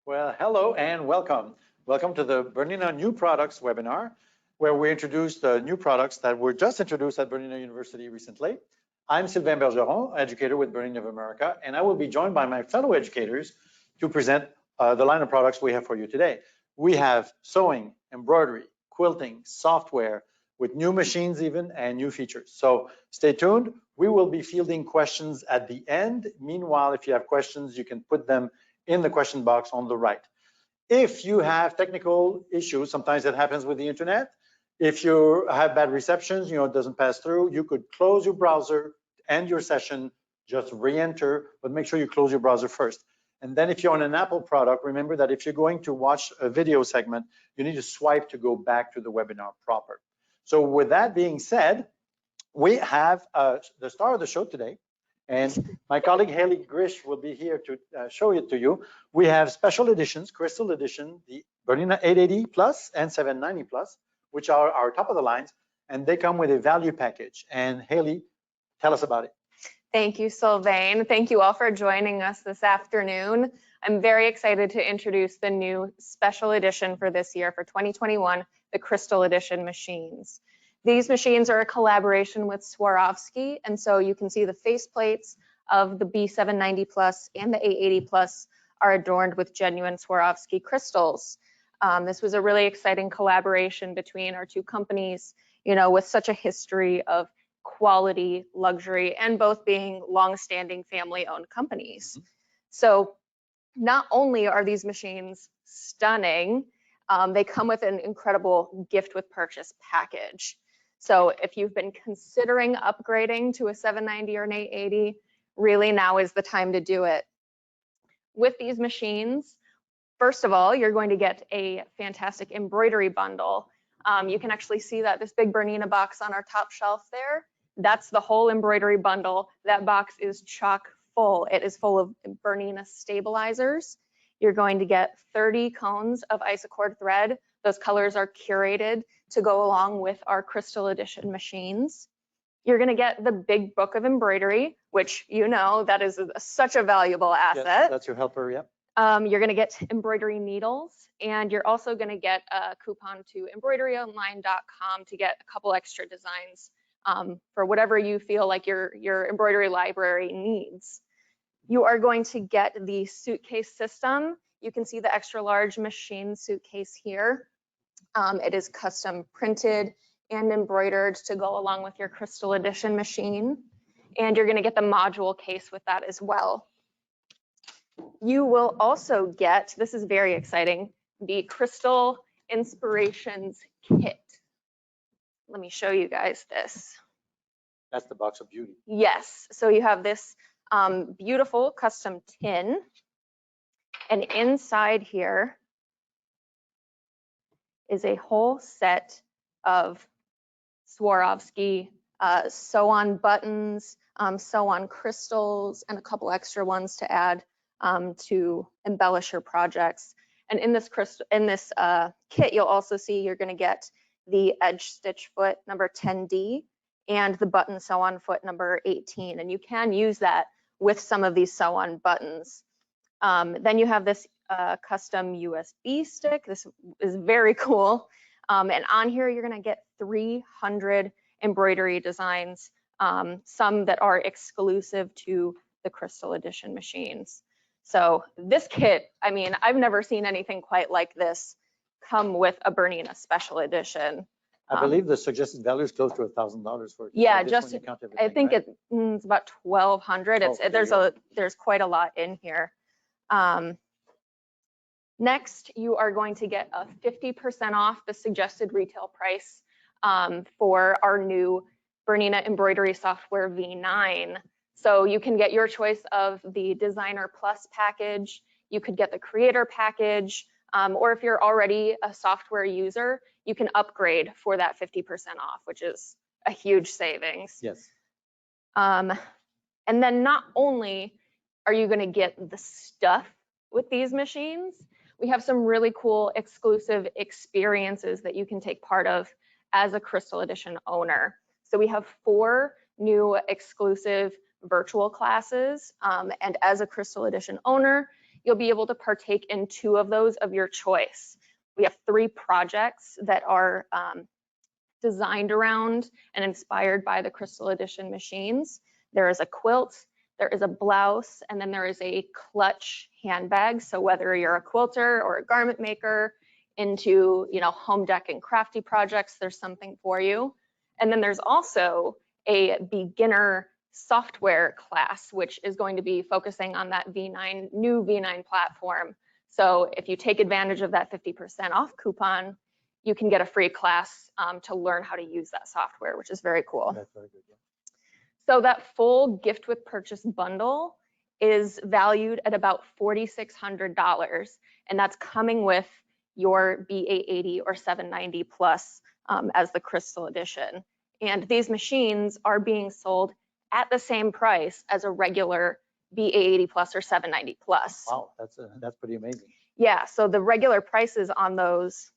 Well, hello and welcome. Welcome to the BERNINA New Products webinar, where we introduce the new products that were just introduced at BERNINA University recently. I'm Sylvain Bergeron, educator with BERNINA of America, and I will be joined by my fellow educators to present the line of products we have for you today. We have sewing, embroidery, quilting, software, with new machines even, and new features. So stay tuned. We will be fielding questions at the end. Meanwhile, if you have questions, you can put them in the question box on the right. If you have technical issues, sometimes that happens with the internet. If you have bad receptions, it doesn't pass through, you could close your browser, end your session, just re-enter, but make sure you close your browser first. And then if you're on an Apple product, remember that if you're going to watch a video segment, you need to swipe to go back to the webinar proper. So with that being said, we have the star of the show today, and my colleague Haley Grish will be here to show it to you. We have special editions, Crystal Edition, the BERNINA 880 Plus and 790 Plus, which are our top of the lines, and they come with a value package. And Haley, tell us about it. Thank you, Sylvain. Thank you all for joining us this afternoon. I'm very excited to introduce the new special edition for this year, for 2021, the Crystal Edition machines. These machines are a collaboration with Swarovski, and so you can see the faceplates of the B790 Plus and the 880 Plus are adorned with genuine Swarovski crystals. This was a really exciting collaboration between our two companies, with such a history of quality, luxury, and both being long-standing family-owned companies. So not only are these machines stunning, they come with an incredible gift with purchase package. So if you've been considering upgrading to a 790 or an 880, really now is the time to do it. With these machines, first of all, you're going to get a fantastic embroidery bundle. You can actually see that this big BERNINA box on our top shelf there, that's the whole embroidery bundle. That box is chock full. It is full of BERNINA stabilizers. You're going to get 30 cones of isocord thread. Those colors are curated to go along with our Crystal Edition machines. You're going to get the big book of embroidery, which that is such a valuable asset. Yes, that's your helper, yep. You're going to get embroidery needles, and you're also going to get a coupon to embroideryonline.com to get a couple extra designs for whatever you feel like your embroidery library needs. You are going to get the suitcase system. You can see the extra large machine suitcase here. It is custom printed and embroidered to go along with your Crystal Edition machine. And you're going to get the module case with that as well. You will also get, this is very exciting, the Crystal Inspirations Kit. Let me show you guys this. That's the box of beauty. Yes, so you have this beautiful custom tin, and inside here is a whole set of Swarovski sew-on buttons, sew-on crystals, and a couple extra ones to add to embellish your projects. And in this kit, you'll also see you're going to get the edge stitch foot number 10D and the button sew-on foot number 18, and you can use that with some of these sew-on buttons. Then you have this custom USB stick. This is very cool. And on here, you're going to get 300 embroidery designs, some that are exclusive to the Crystal Edition machines. So this kit, I've never seen anything quite like this come with a BERNINA special edition. I believe the suggested value is close to $1,000 for it. Yeah, just I think right? It's about 1,200. There's quite a lot in here. Next, you are going to get a 50% off the suggested retail price for our new BERNINA embroidery software V9. So you can get your choice of the Designer Plus package. You could get the Creator package, or if you're already a software user, you can upgrade for that 50% off, which is a huge savings. Yes. And then not only are you going to get the stuff with these machines, we have some really cool exclusive experiences that you can take part of as a Crystal Edition owner. So we have 4 new exclusive virtual classes, and as a Crystal Edition owner, you'll be able to partake in 2 of those of your choice. We have 3 projects that are designed around and inspired by the Crystal Edition machines. There is a quilt, there is a blouse, and then there is a clutch handbag. So whether you're a quilter or a garment maker into, home deck and crafty projects, there's something for you. And then there's also a beginner software class, which is going to be focusing on that new V9 platform. So if you take advantage of that 50% off coupon, you can get a free class to learn how to use that software, which is very cool. That's very good. Yeah. So that full gift with purchase bundle is valued at about $4,600, and that's coming with your BA80 or 790 Plus as the Crystal Edition. And these machines are being sold at the same price as a regular BA80 Plus or 790 Plus. Wow, that's pretty amazing. Yeah, so the regular prices on those,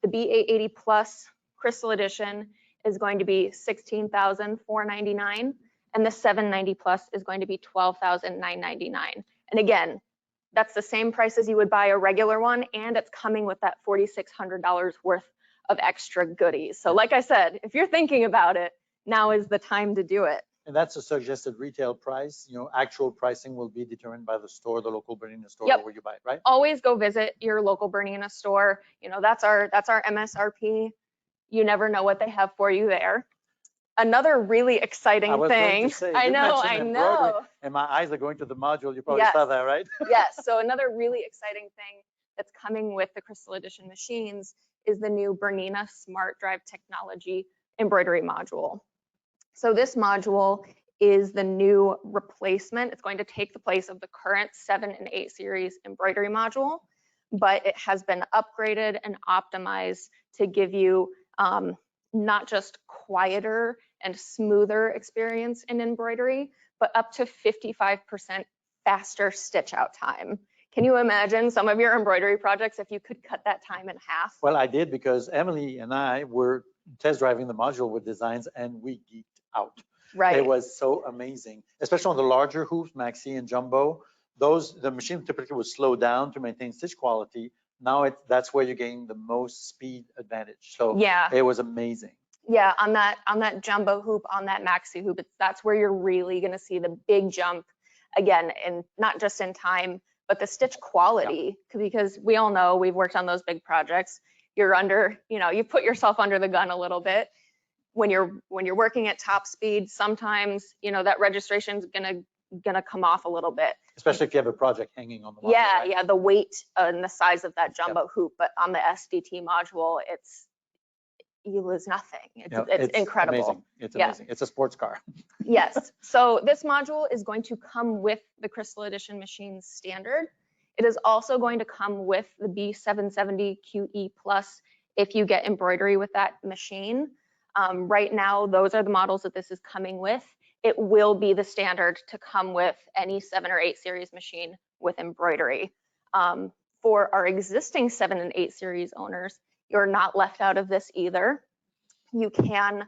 the BA80 Plus Crystal Edition is going to be $16,499, and the 790 Plus is going to be $12,999. And again, that's the same price as you would buy a regular one, and it's coming with that $4,600 worth of extra goodies. So like I said, if you're thinking about it, now is the time to do it. And that's a suggested retail price. Actual pricing will be determined by the store, the local Bernina store Yep. where you buy it, right? Always go visit your local Bernina store. That's our MSRP. You never know what they have for you there. Another really exciting I was thing. going to say, I you know. mentioned embroidery, and my eyes are going to the module. You probably Yes. saw that, right? Yes. So another really exciting thing that's coming with the Crystal Edition machines is the new Bernina Smart Drive Technology embroidery module. So this module is the new replacement. It's going to take the place of the current 7 and 8 series embroidery module, but it has been upgraded and optimized to give you not just quieter and smoother experience in embroidery, but up to 55% faster stitch out time. Can you imagine some of your embroidery projects if you could cut that time in half? Well, I did, because Emily and I were test driving the module with designs, and we geeked out. Right. It was so amazing, especially on the larger hoops, maxi and jumbo. The machine typically would slow down to maintain stitch quality. Now that's where you gain the most speed advantage. So Yeah. it was amazing. Yeah, on that jumbo hoop, on that maxi hoop, that's where you're really going to see the big jump again, and not just in time, but the stitch quality. Because we all know, we've worked on those big projects. You're under, you put yourself under the gun a little bit. When you're working at top speed, sometimes, that registration's gonna come off a little bit. Especially if you have a project hanging on the module. Yeah, right? yeah, the weight and the size of that jumbo hoop, but on the SDT module, you lose nothing. It's incredible. Amazing. It's amazing. It's a sports car. Yes. So this module is going to come with the Crystal Edition machines standard. It is also going to come with the B770 QE Plus if you get embroidery with that machine. Right now, those are the models that this is coming with. It will be the standard to come with any 7 or 8 series machine with embroidery. For our existing 7 and 8 series owners, you're not left out of this either. You can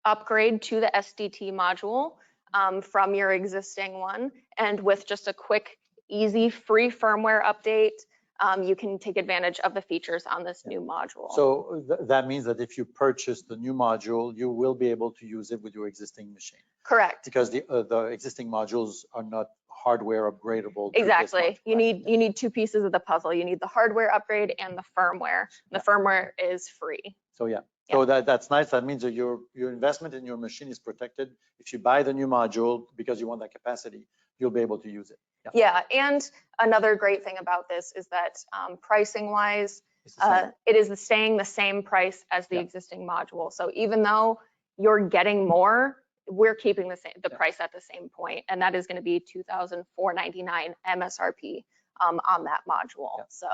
upgrade to the SDT module from your existing one, and with just a quick, easy, free firmware update, you can take advantage of the features on this new module. So that means that if you purchase the new module, you will be able to use it with your existing machine. Correct. Because the existing modules are not hardware upgradable. Exactly. You need 2 pieces of the puzzle. You need the hardware upgrade and the firmware. The firmware is free. So yeah. So that's nice. That means that your investment in your machine is protected. If you buy the new module because you want that capacity, you'll be able to use it. Yeah, and another great thing about this is that pricing wise, it is staying the same price as the existing module. So even though you're getting more, we're keeping the price at the same point, and that is going to be $2,499 MSRP on that module. So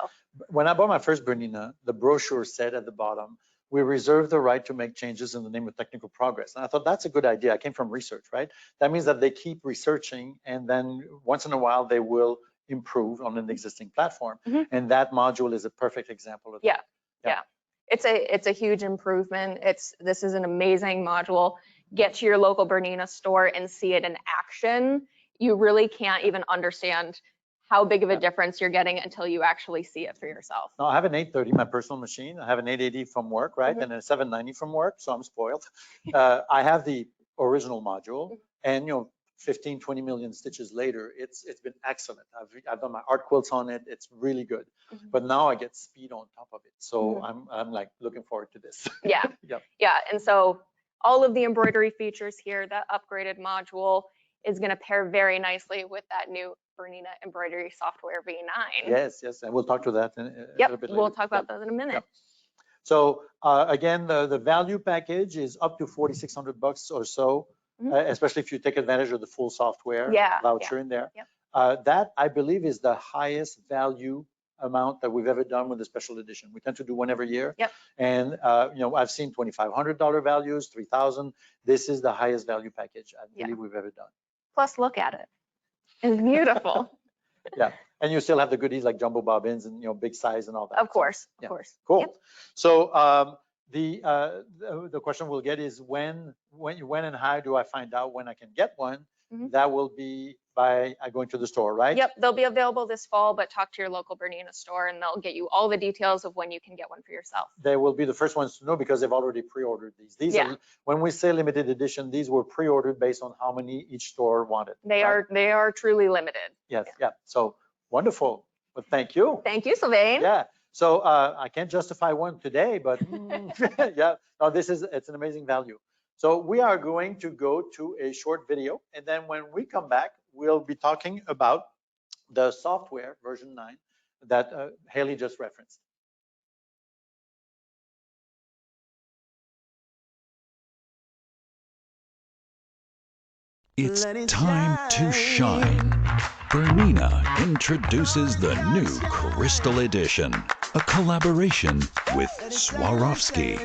when I bought my first Bernina, the brochure said at the bottom, we reserve the right to make changes in the name of technical progress. And I thought that's a good idea. I came from research, right? That means that they keep researching, and then once in a while they will improve on an existing platform. And that module is a perfect example of that. Yeah. It's a huge improvement. This is an amazing module. Get to your local Bernina store and see it in action. You really can't even understand how big of a difference you're getting until you actually see it for yourself. No, I have an 830, my personal machine. I have an 880 from work, right? Mhm. And a 790 from work, so I'm spoiled. I have the original module, and 15, 20 million stitches later, it's been excellent. I've done my art quilts on it. It's really good. Mhm. But now I get speed on top of it. So Mhm. I'm like looking forward to this. Yeah. Yep. Yeah. And so all of the embroidery features here, that upgraded module is going to pair very nicely with that new Bernina embroidery software V9. Yes, yes. And we'll talk to that in a Yep. little bit later. We'll talk about that in a minute. Yep. So again, the value package is up to $4,600 or so, especially if you take advantage of the full software voucher in there. Yep. That, I believe, is the highest value amount that we've ever done with the special edition. We tend to do one every year. Yep. And I've seen $2,500 values, $3,000. This is the highest value package I believe we've ever done. Plus, look at it. It's beautiful. Yeah. And you still have the goodies like jumbo bobbins and big size and all that. Of course, so, of course. Cool. Yep. So the question we'll get is when and how do I find out when I can get one? That will be by going to the store, right? Yep, they'll be available this fall, but talk to your local Bernina store and they'll get you all the details of when you can get one for yourself. They will be the first ones to know because they've already pre-ordered these. These are, when we say limited edition, these were pre-ordered based on how many each store wanted. They are truly limited. Yes, yeah. So wonderful. But thank you. Thank you, Sylvain. Yeah. So I can't justify one today, but yeah, no, it's an amazing value. So we are going to go to a short video, and then when we come back, we'll be talking about the software version 9 that Haley just referenced. It's time to shine. Bernina introduces the new Crystal Edition, a collaboration with Swarovski.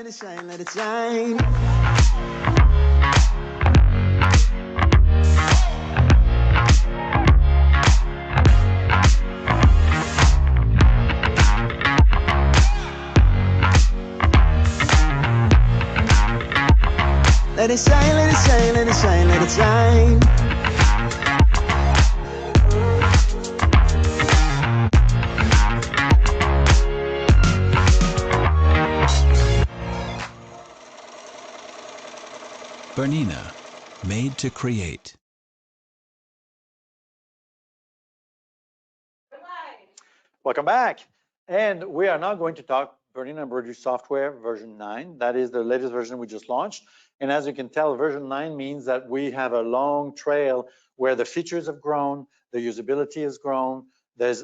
Let it shine, let it shine, let it shine, let it shine. Bernina, made to create. Welcome back. And we are now going to talk Bernina Embroidery Software version 9. That is the latest version we just launched. And as you can tell, version 9 means that we have a long trail where the features have grown, the usability has grown, the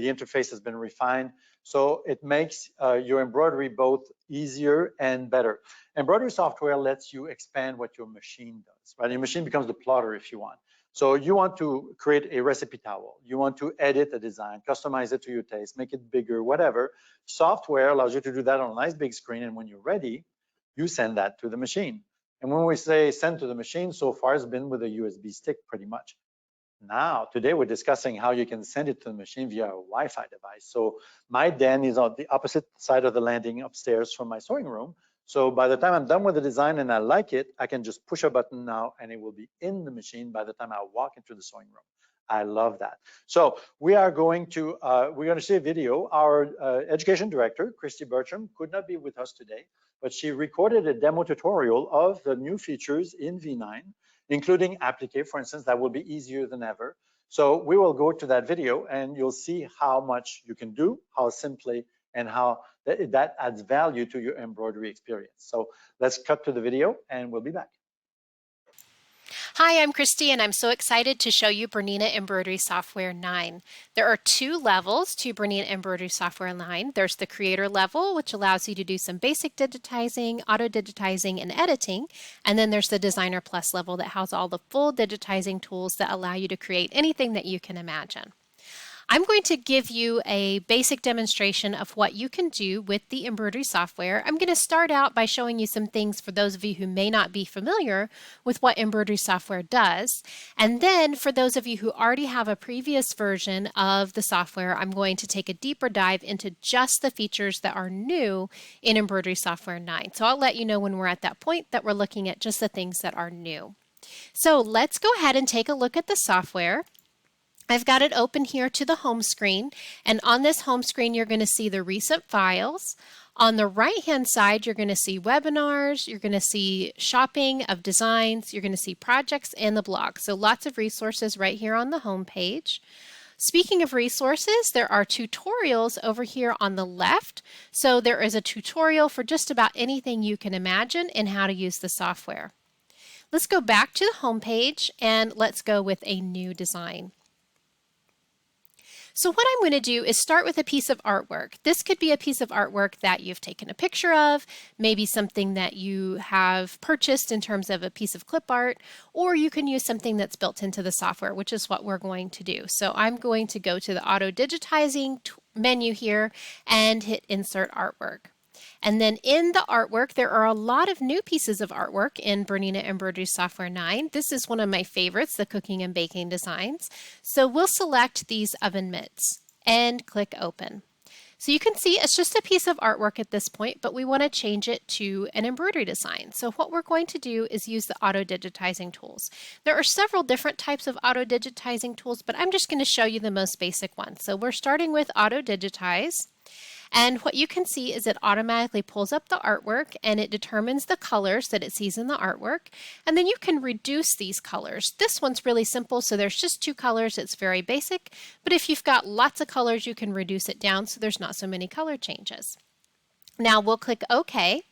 interface has been refined. So it makes your embroidery both easier and better. Embroidery software lets you expand what your machine does, right? Your machine becomes the plotter if you want. So you want to create a recipe towel. You want to edit a design, customize it to your taste, make it bigger, whatever. Software allows you to do that on a nice big screen. And when you're ready, you send that to the machine. And when we say send to the machine, so far it's been with a USB stick pretty much. Now, today we're discussing how you can send it to the machine via a Wi-Fi device. So my den is on the opposite side of the landing upstairs from my sewing room. So by the time I'm done with the design and I like it, I can just push a button now and it will be in the machine by the time I walk into the sewing room. I love that. So we are going to see a video. Our education director, Christy Bertram, could not be with us today, but she recorded a demo tutorial of the new features in V9, including applique, for instance, that will be easier than ever. So we will go to that video and you'll see how much you can do, how simply, and how that adds value to your embroidery experience. So let's cut to the video and we'll be back. Hi, I'm Christy, and I'm so excited to show you Bernina Embroidery Software 9. There are 2 levels to Bernina Embroidery Software 9. There's the creator level, which allows you to do some basic digitizing, auto-digitizing, and editing. And then there's the Designer Plus level that has all the full digitizing tools that allow you to create anything that you can imagine. I'm going to give you a basic demonstration of what you can do with the embroidery software. I'm going to start out by showing you some things for those of you who may not be familiar with what embroidery software does. And then for those of you who already have a previous version of the software, I'm going to take a deeper dive into just the features that are new in embroidery software 9. So I'll let you know when we're at that point that we're looking at just the things that are new. So let's go ahead and take a look at the software. I've got it open here to the home screen, and on this home screen you're going to see the recent files. On the right-hand side, you're going to see webinars, you're going to see shopping of designs, you're going to see projects and the blog. So lots of resources right here on the home page. Speaking of resources, there are tutorials over here on the left. So there is a tutorial for just about anything you can imagine in how to use the software. Let's go back to the home page and let's go with a new design. So what I'm going to do is start with a piece of artwork. This could be a piece of artwork that you've taken a picture of, maybe something that you have purchased in terms of a piece of clip art, or you can use something that's built into the software, which is what we're going to do. So I'm going to go to the auto digitizing menu here and hit insert artwork. And then in the artwork, there are a lot of new pieces of artwork in Bernina Embroidery Software 9. This is one of my favorites, the cooking and baking designs. So we'll select these oven mitts and click open. So you can see it's just a piece of artwork at this point, but we want to change it to an embroidery design. So what we're going to do is use the auto digitizing tools. There are several different types of auto digitizing tools, but I'm just going to show you the most basic one. So we're starting with auto digitize. And what you can see is it automatically pulls up the artwork and it determines the colors that it sees in the artwork. And then you can reduce these colors. This one's really simple, so there's just 2 colors. It's very basic. But if you've got lots of colors, you can reduce it down so there's not so many color changes. Now we'll click OK.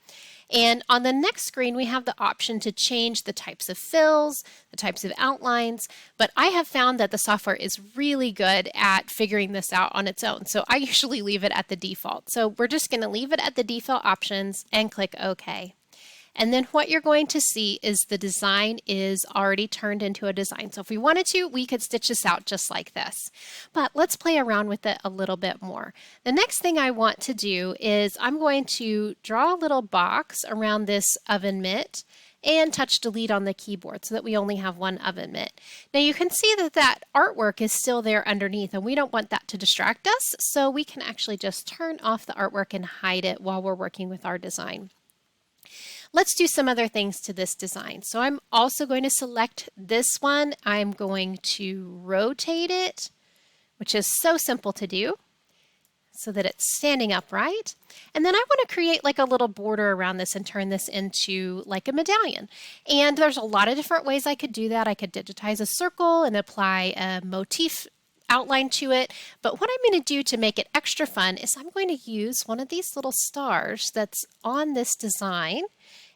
And on the next screen, we have the option to change the types of fills, the types of outlines, but I have found that the software is really good at figuring this out on its own. So I usually leave it at the default. So we're just going to leave it at the default options and click OK. And then what you're going to see is the design is already turned into a design. So if we wanted to, we could stitch this out just like this. But let's play around with it a little bit more. The next thing I want to do is I'm going to draw a little box around this oven mitt and touch delete on the keyboard so that we only have one oven mitt. Now you can see that that artwork is still there underneath and we don't want that to distract us, so we can actually just turn off the artwork and hide it while we're working with our design. Let's do some other things to this design. So I'm also going to select this one. I'm going to rotate it, which is so simple to do, so that it's standing upright. And then I want to create like a little border around this and turn this into like a medallion. And there's a lot of different ways I could do that. I could digitize a circle and apply a motif outline to it. But what I'm going to do to make it extra fun is I'm going to use one of these little stars that's on this design.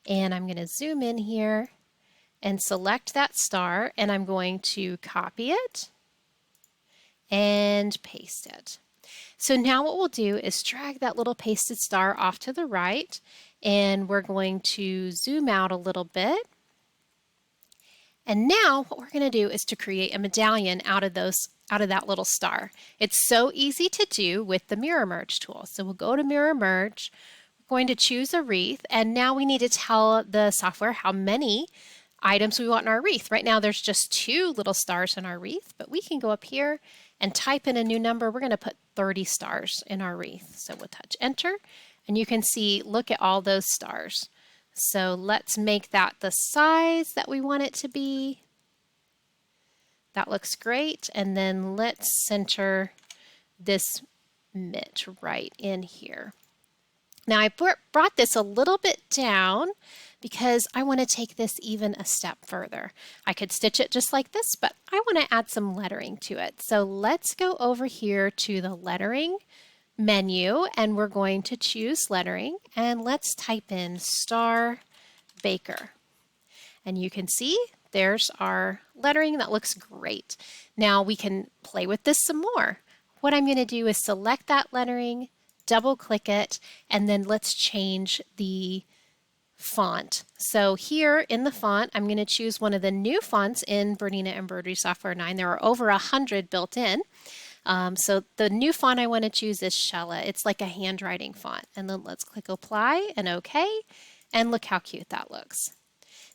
And I'm going to zoom in here and select that star, and I'm going to copy it and paste it. So now what we'll do is drag that little pasted star off to the right, and we're going to zoom out a little bit. And now what we're going to do is to create a medallion out of that little star. It's so easy to do with the mirror merge tool. So we'll go to mirror merge. Going to choose a wreath, and now we need to tell the software how many items we want in our wreath. Right now there's just 2 little stars in our wreath, but we can go up here and type in a new number. We're going to put 30 stars in our wreath. So we'll touch enter, and you can see, look at all those stars. So let's make that the size that we want it to be. That looks great. And then let's center this mitt right in here. Now I brought this a little bit down because I want to take this even a step further. I could stitch it just like this, but I want to add some lettering to it. So let's go over here to the lettering menu, and we're going to choose lettering, and let's type in Star Baker. And you can see there's our lettering. That looks great. Now we can play with this some more. What I'm going to do is select that lettering, double click it, and then let's change the font. So here in the font, I'm going to choose one of the new fonts in Bernina Embroidery Software 9. There are over 100 built in. So the new font I want to choose is Shella. It's like a handwriting font. And then let's click apply and OK. And look how cute that looks.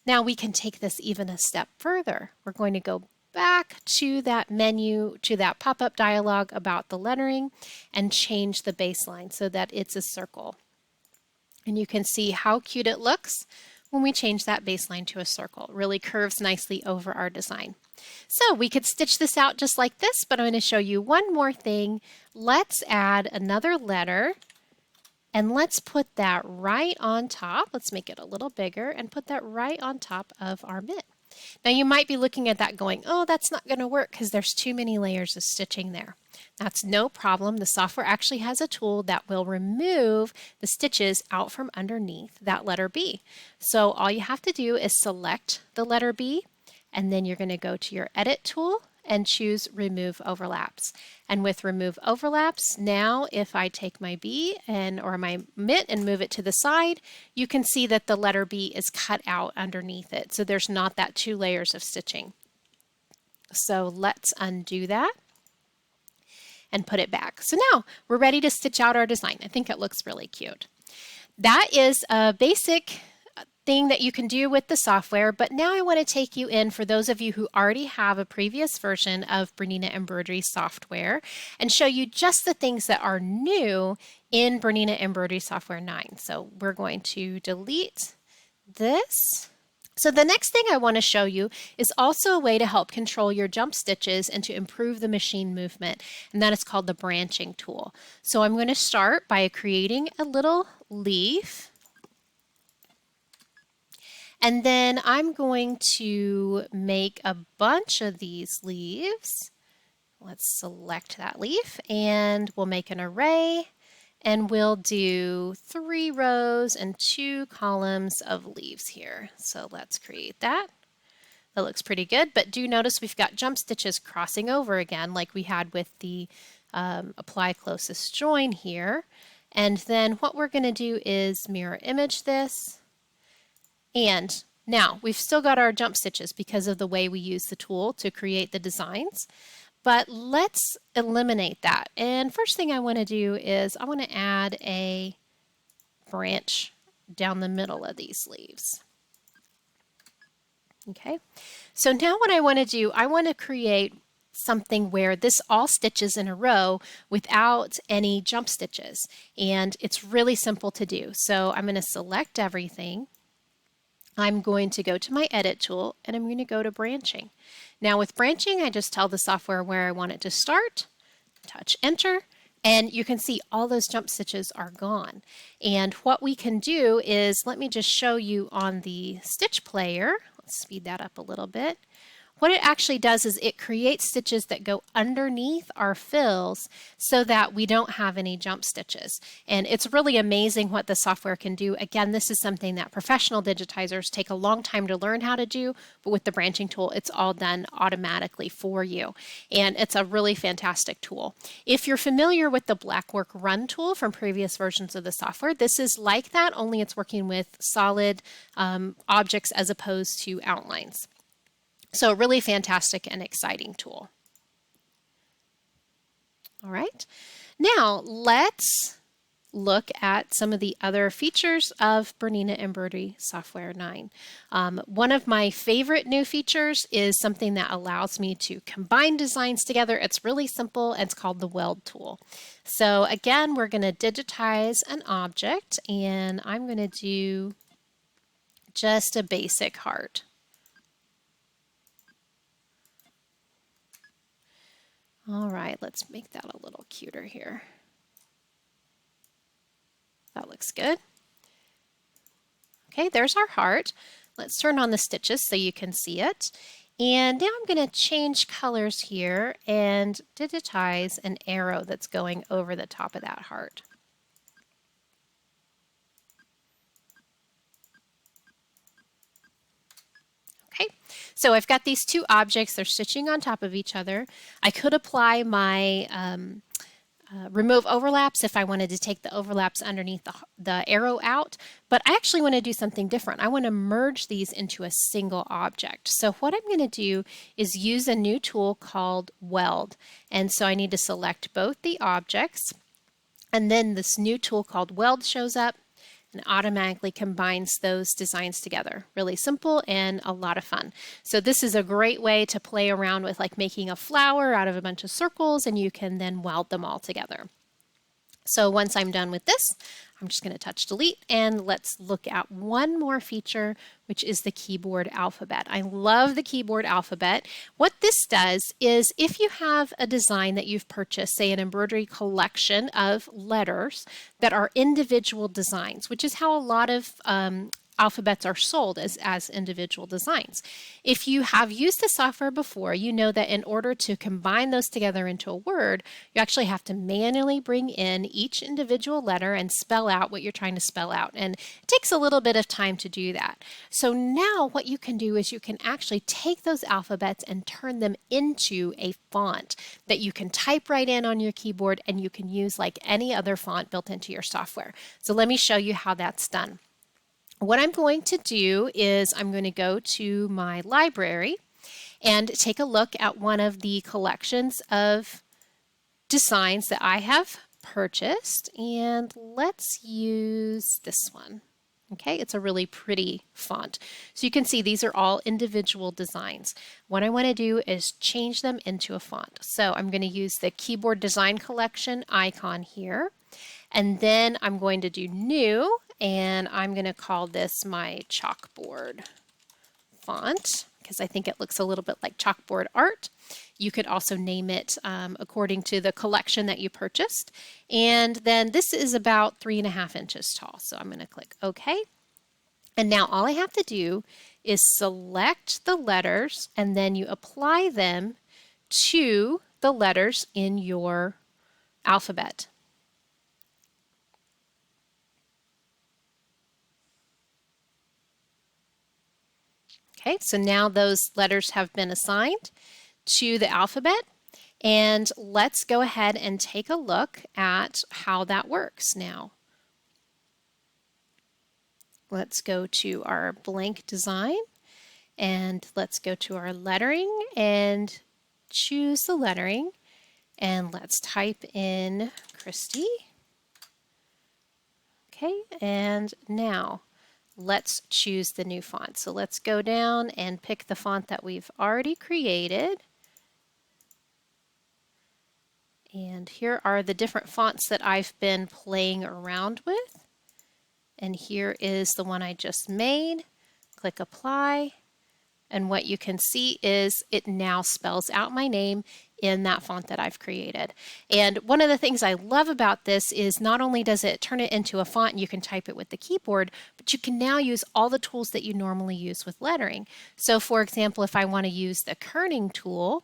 Now we can take this even a step further. We're going to go back to that menu, to that pop-up dialog about the lettering, and change the baseline so that it's a circle. And you can see how cute it looks when we change that baseline to a circle. It really curves nicely over our design. So we could stitch this out just like this, but I'm going to show you one more thing. Let's add another letter and let's put that right on top. Let's make it a little bigger and put that right on top of our mitt. Now you might be looking at that going, oh, that's not going to work because there's too many layers of stitching there. That's no problem. The software actually has a tool that will remove the stitches out from underneath that letter B. So all you have to do is select the letter B, and then you're going to go to your Edit tool and choose Remove Overlaps. And with Remove Overlaps, now if I take my B or my mitt and move it to the side, you can see that the letter B is cut out underneath it. So there's not that 2 layers of stitching. So let's undo that and put it back. So now we're ready to stitch out our design. I think it looks really cute. That is a basic thing that you can do with the software, but now I want to take you in, for those of you who already have a previous version of Bernina embroidery software, and show you just the things that are new in Bernina embroidery software 9. So we're going to delete this. So the next thing I want to show you is also a way to help control your jump stitches and to improve the machine movement, and that is called the branching tool. So I'm going to start by creating a little leaf. And then I'm going to make a bunch of these leaves. Let's select that leaf and we'll make an array, and we'll do 3 rows and 2 columns of leaves here. So let's create that. That looks pretty good, but do notice we've got jump stitches crossing over again like we had with the apply closest join here. And then what we're going to do is mirror image this. And now we've still got our jump stitches because of the way we use the tool to create the designs, but let's eliminate that. And first thing I want to do is I want to add a branch down the middle of these leaves. Okay, so now what I want to do, I want to create something where this all stitches in a row without any jump stitches, and it's really simple to do. So I'm going to select everything. I'm going to go to my Edit tool and I'm going to go to branching. Now with branching, I just tell the software where I want it to start, touch enter, and you can see all those jump stitches are gone. And what we can do is, let me just show you on the stitch player. Let's speed that up a little bit. What it actually does is it creates stitches that go underneath our fills so that we don't have any jump stitches. And it's really amazing what the software can do. Again, this is something that professional digitizers take a long time to learn how to do, but with the branching tool, it's all done automatically for you. And it's a really fantastic tool. If you're familiar with the Blackwork Run tool from previous versions of the software, this is like that, only it's working with solid objects as opposed to outlines. So a really fantastic and exciting tool. All right, now let's look at some of the other features of Bernina Embroidery Software 9. One of my favorite new features is something that allows me to combine designs together. It's really simple, and it's called the Weld tool. So again, we're going to digitize an object, and I'm going to do just a basic heart. All right, let's make that a little cuter here. That looks good. Okay, there's our heart. Let's turn on the stitches so you can see it. And now I'm going to change colors here and digitize an arrow that's going over the top of that heart. Okay, so I've got these 2 objects. They're stitching on top of each other. I could apply my remove overlaps if I wanted to take the overlaps underneath the arrow out, but I actually want to do something different. I want to merge these into a single object. So what I'm going to do is use a new tool called Weld. And so I need to select both the objects, and then this new tool called Weld shows up and automatically combines those designs together. Really simple and a lot of fun. So this is a great way to play around with, like, making a flower out of a bunch of circles, and you can then weld them all together. So once I'm done with this, I'm just going to touch delete, and let's look at one more feature, which is the keyboard alphabet. I love the keyboard alphabet. What this does is if you have a design that you've purchased, say an embroidery collection of letters that are individual designs, which is how a lot of alphabets are sold as individual designs. If you have used the software before, you know that in order to combine those together into a word, you actually have to manually bring in each individual letter and spell out what you're trying to spell out. And it takes a little bit of time to do that. So now what you can do is you can actually take those alphabets and turn them into a font that you can type right in on your keyboard, and you can use like any other font built into your software. So let me show you how that's done. What I'm going to do is I'm going to go to my library and take a look at one of the collections of designs that I have purchased, and let's use this one. Okay, it's a really pretty font. So you can see these are all individual designs. What I want to do is change them into a font. So I'm going to use the keyboard design collection icon here, and then I'm going to do new, and I'm going to call this my chalkboard font because I think it looks a little bit like chalkboard art. You could also name it according to the collection that you purchased. And then this is about 3.5 inches tall. So I'm going to click OK. And now all I have to do is select the letters, and then you apply them to the letters in your alphabet. Okay, so now those letters have been assigned to the alphabet, and let's go ahead and take a look at how that works now. Let's go to our blank design, and let's go to our lettering and choose the lettering, and let's type in Christy. Okay, and now let's choose the new font. So let's go down and pick the font that we've already created. And here are the different fonts that I've been playing around with. And here is the one I just made. Click apply. And what you can see is it now spells out my name in that font that I've created. And one of the things I love about this is not only does it turn it into a font and you can type it with the keyboard, but you can now use all the tools that you normally use with lettering. So for example, if I want to use the kerning tool,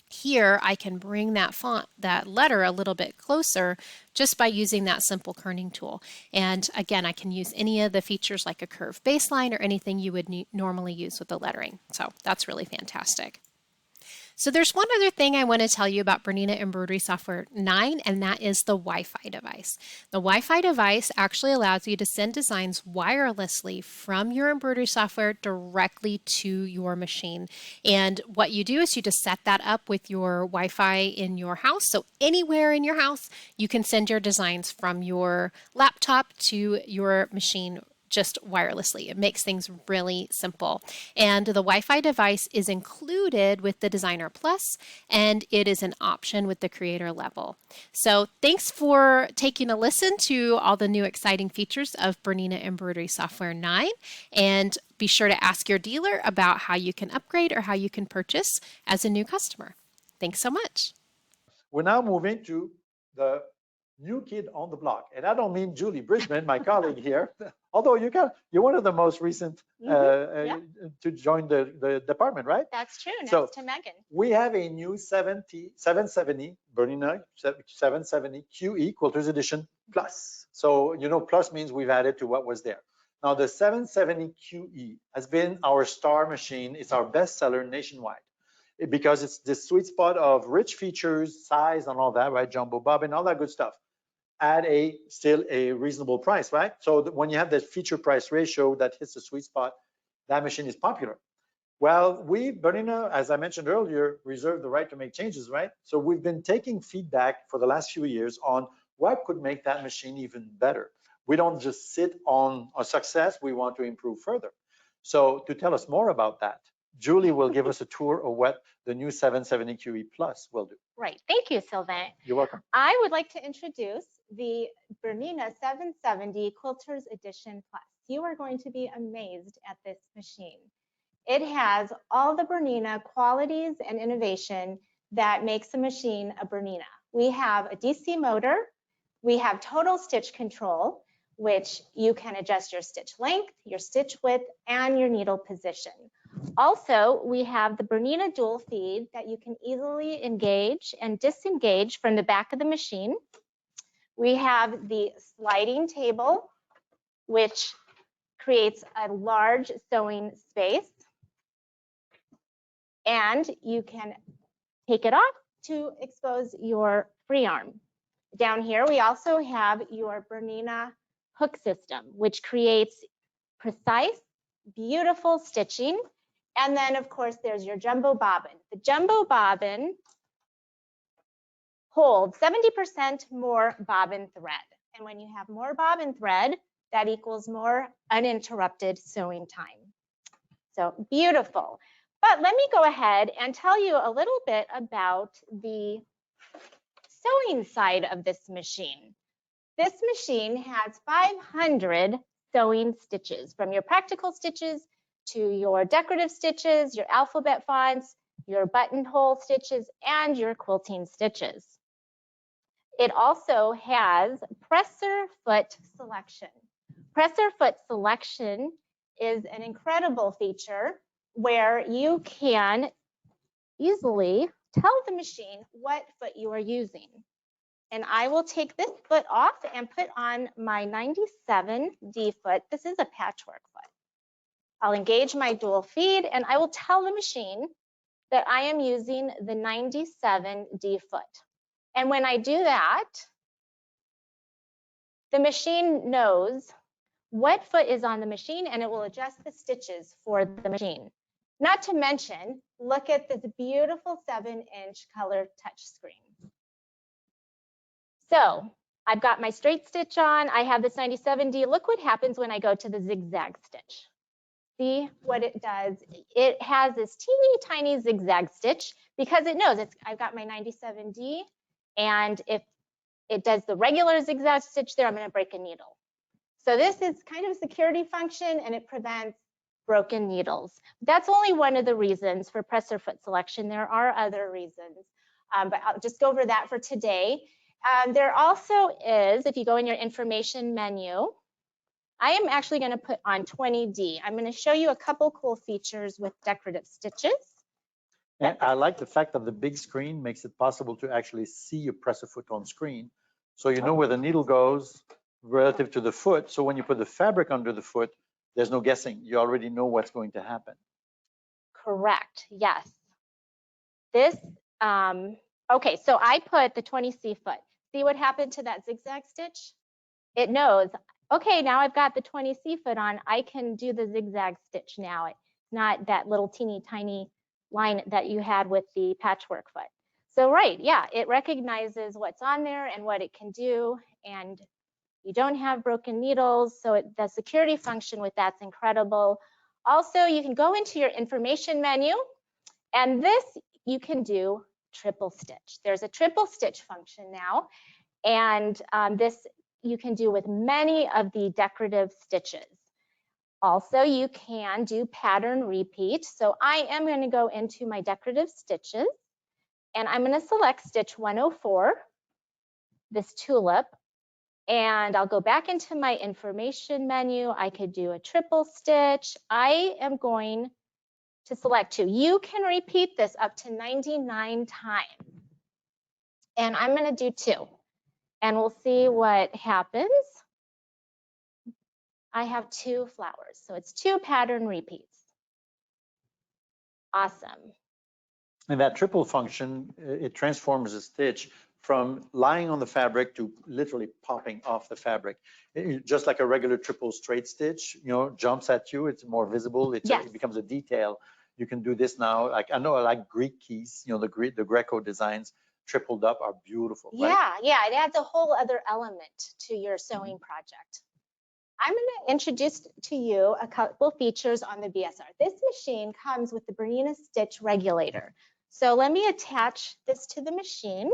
here I can bring that font, that letter a little bit closer just by using that simple kerning tool. And again, I can use any of the features like a curved baseline or anything you would normally use with the lettering. So that's really fantastic. So there's one other thing I want to tell you about BERNINA Embroidery Software 9, and that is the Wi-Fi device. The Wi-Fi device actually allows you to send designs wirelessly from your embroidery software directly to your machine. And what you do is you just set that up with your Wi-Fi in your house. So anywhere in your house, you can send your designs from your laptop to your machine just wirelessly. It makes things really simple. And the Wi-Fi device is included with the Designer Plus, and it is an option with the Creator level. So thanks for taking a listen to all the new exciting features of BERNINA Embroidery Software 9, and be sure to ask your dealer about how you can upgrade or how you can purchase as a new customer. Thanks so much. We're now moving to the new kid on the block. And I don't mean Julie Bridgman, my colleague here, although you're one of the most recent to join the department, right? That's true. Next So, to Megan. We have a new 770 BERNINA 770 QE Quilters Edition Plus. So, you know, plus means we've added to what was there. Now, the 770 QE has been our star machine. It's our best seller nationwide, because it's this sweet spot of rich features, size, and all that, right? Jumbo bobbin, all that good stuff, at still a reasonable price, right? So when you have that feature price ratio that hits the sweet spot, that machine is popular. Well, BERNINA, as I mentioned earlier, reserved the right to make changes, right? So we've been taking feedback for the last few years on what could make that machine even better. We don't just sit on a success, we want to improve further. So to tell us more about that, Julie will give us a tour of what the new 770 QE Plus will do. Right. Thank you, Sylvain. You're welcome. I would like to introduce the Bernina 770 Quilters Edition Plus. You are going to be amazed at this machine. It has all the Bernina qualities and innovation that makes a machine a Bernina. We have a DC motor. We have total stitch control, which you can adjust your stitch length, your stitch width, and your needle position. Also, we have the Bernina dual feed that you can easily engage and disengage from the back of the machine. We have the sliding table, which creates a large sewing space. And you can take it off to expose your free arm. Down here, we also have your Bernina hook system, which creates precise, beautiful stitching. And then, of course, there's your jumbo bobbin. The jumbo bobbin holds 70% more bobbin thread. And when you have more bobbin thread, that equals more uninterrupted sewing time. So beautiful. But let me go ahead and tell you a little bit about the sewing side of this machine. This machine has 500 sewing stitches, from your practical stitches to your decorative stitches, your alphabet fonts, your buttonhole stitches, and your quilting stitches. It also has presser foot selection. Presser foot selection is an incredible feature where you can easily tell the machine what foot you are using. And I will take this foot off and put on my 97D foot. This is a patchwork foot. I'll engage my dual feed and I will tell the machine that I am using the 97D foot. And when I do that, the machine knows what foot is on the machine and it will adjust the stitches for the machine. Not to mention, look at this beautiful 7-inch color touchscreen. So I've got my straight stitch on. I have this 97D. Look what happens when I go to the zigzag stitch. See what it does? It has this teeny tiny zigzag stitch because it knows I've got my 97D, and if it does the regular zigzag stitch there, I'm going to break a needle. So this is kind of a security function, and it prevents broken needles. That's only one of the reasons for presser foot selection. There are other reasons, but I'll just go over that for today. There also is, if you go in your information menu, I am actually going to put on 20D. I'm going to show you a couple cool features with decorative stitches. And I like the fact that the big screen makes it possible to actually see your presser foot on screen. So you know where the needle goes relative to the foot. So when you put the fabric under the foot, there's no guessing. You already know what's going to happen. Correct, yes. This, okay, so I put the 20C foot. See what happened to that zigzag stitch? It knows, okay, now I've got the 20C foot on, I can do the zigzag stitch now. It's not that little teeny tiny line that you had with the patchwork foot. So right, yeah, it recognizes what's on there and what it can do, and you don't have broken needles, so the security function with that's incredible. Also, you can go into your information menu, and this you can do triple stitch. There's a triple stitch function now, and this you can do with many of the decorative stitches. Also, you can do pattern repeat. So I am going to go into my decorative stitches, and I'm going to select stitch 104, this tulip, and I'll go back into my information menu. I could do a triple stitch. I am going to select 2. You can repeat this up to 99 times. And I'm going to do 2. And we'll see what happens. I have 2 flowers, so it's 2 pattern repeats. Awesome. And that triple function, it transforms the stitch from lying on the fabric to literally popping off the fabric. Just like a regular triple straight stitch, you know, jumps at you, it's more visible, it becomes a detail. You can do this now. Like I know I like Greek keys, you know, the Greco designs tripled up are beautiful. Right? Yeah, it adds a whole other element to your sewing project. I'm going to introduce to you a couple features on the BSR. This machine comes with the Bernina stitch regulator. So let me attach this to the machine.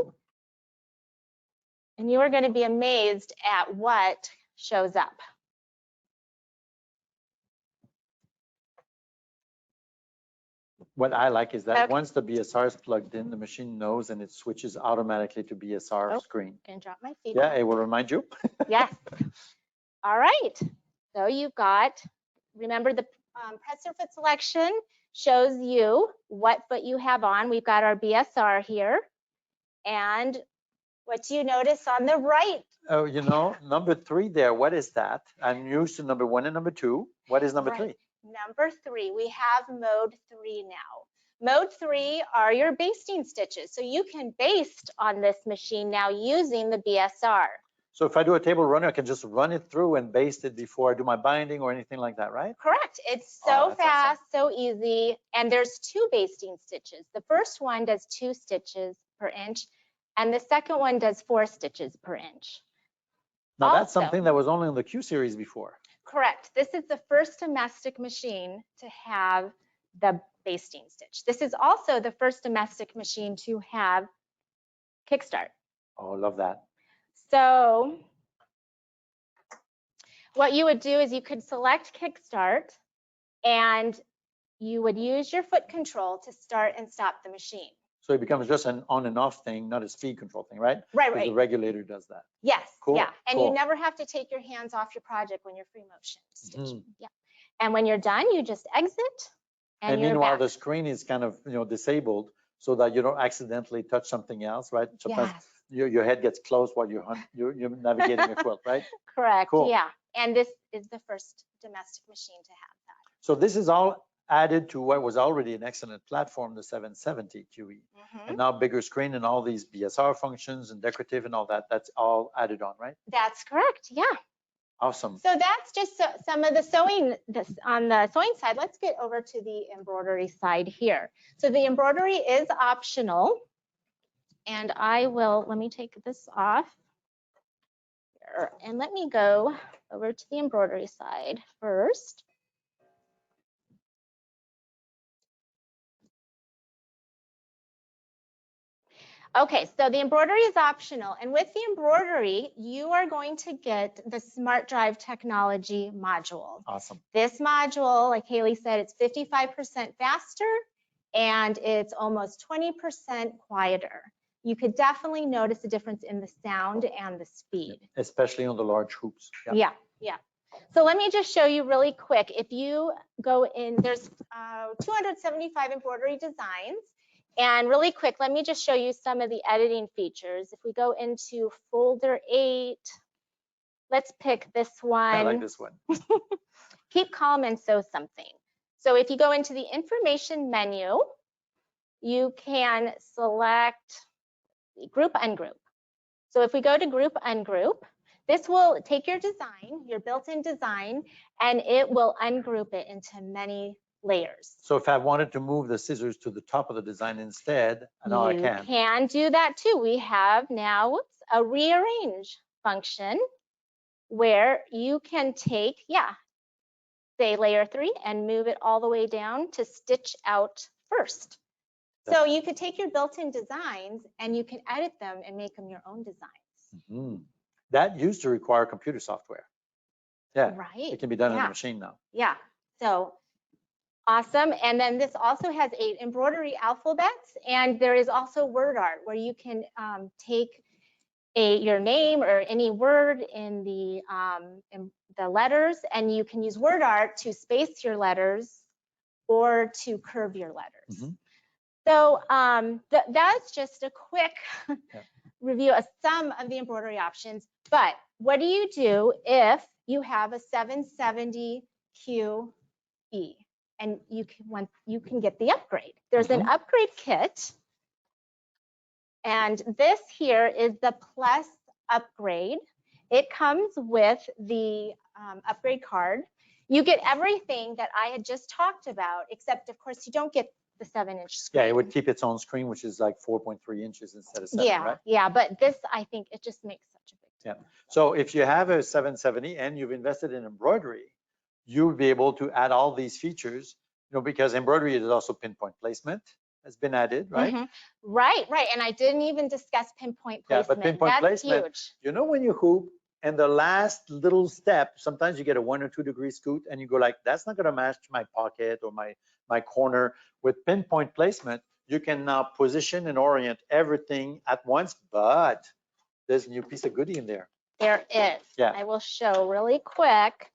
And you are going to be amazed at what shows up. What I like is that Okay. once the BSR is plugged in, the machine knows and it switches automatically to BSR Oh, screen. Can drop my feet. Yeah, it will remind you. Yes. All right. So you've got, remember the presser foot selection shows you what foot you have on. We've got our BSR here. And what do you notice on the right? Oh, you know, number 3 there, what is that? I'm used to number 1 and number 2. What is number 3? Number 3, we have mode 3 now. Mode 3 are your basting stitches. So you can baste on this machine now using the BSR. So if I do a table runner, I can just run it through and baste it before I do my binding or anything like that, right? Correct. It's Oh, so that's fast, so easy. And there's 2 basting stitches. The first one does 2 stitches per inch, and the second one does 4 stitches per inch. Now that's Also, something that was only on the Q series before. correct. This is the first domestic machine to have the basting stitch. This is also the first domestic machine to have kickstart. Oh, love that. So what you would do is you could select kickstart and you would use your foot control to start and stop the machine. So it becomes just an on and off thing, not a speed control thing, right? Right, 'Cause right. the regulator does that. Yes, Cool, yeah. And cool. you never have to take your hands off your project when you're free motion stitching. Mhm. Yeah. And when you're done, you just exit And you're meanwhile, back. the screen is kind of, disabled so that you don't accidentally touch something else, right? Sometimes Yes, your head gets close while you're navigating a quilt, right? correct. Cool. Yeah. And this is the first domestic machine to have that. So this is all added to what was already an excellent platform, the 770 QE. Mhm. And now bigger screen and all these BSR functions and decorative and all that, that's all added on, right? That's correct. Yeah. Awesome. So that's just some of the sewing on the sewing side. Let's get over to the embroidery side here. So the embroidery is optional. And let me take this off. Here, and let me go over to the embroidery side first. Okay, so the embroidery is optional. And with the embroidery, you are going to get the Smart Drive technology module. Awesome. This module, like Haley said, it's 55% faster and it's almost 20% quieter. You could definitely notice a difference in the sound and the speed. Especially on the large hoops. Yeah, yeah. So let me just show you really quick. If you go in, there's 275 embroidery designs. And really quick, let me just show you some of the editing features. If we go into folder 8, let's pick this one. I like this one. Keep calm and sew something. So if you go into the information menu, you can select group ungroup. So if we go to group ungroup, this will take your design, your built-in design, and it will ungroup it into many layers. So if I wanted to move the scissors to the top of the design instead, now I You can. can do that too. We have now a rearrange function where you can take, say layer 3 and move it all the way down to stitch out first. So you could take your built-in designs and you can edit them and make them your own designs. Mhm. That used to require computer software. Yeah, Right. it can be done on the machine now. Yeah. So awesome. And then this also has 8 embroidery alphabets, and there is also word art where you can take your name or any word in the letters, and you can use word art to space your letters or to curve your letters. Mhm. So that's just a quick review of some of the embroidery options. But what do you do if you have a 770 QE and you can get the upgrade? There's an upgrade kit. And this here is the Plus upgrade. It comes with the upgrade card. You get everything that I had just talked about, except of course you don't get the 7-inch screen. Yeah, it would keep its own screen, which is like 4.3 inches instead of 7, right? Yeah, but this, I think it just makes such a big Yeah. So if you have a 770 and you've invested in embroidery, you'll be able to add all these features, because embroidery is also pinpoint placement has been added, right? Right. And I didn't even discuss pinpoint Yeah, placement. but pinpoint That's placement, huge. when you hoop and the last little step, sometimes you get a 1 or 2 degree scoot and you go like, that's not gonna match my pocket or my corner. With pinpoint placement, you can now position and orient everything at once, but there's a new piece of goodie in there. There is. Yeah. I will show really quick.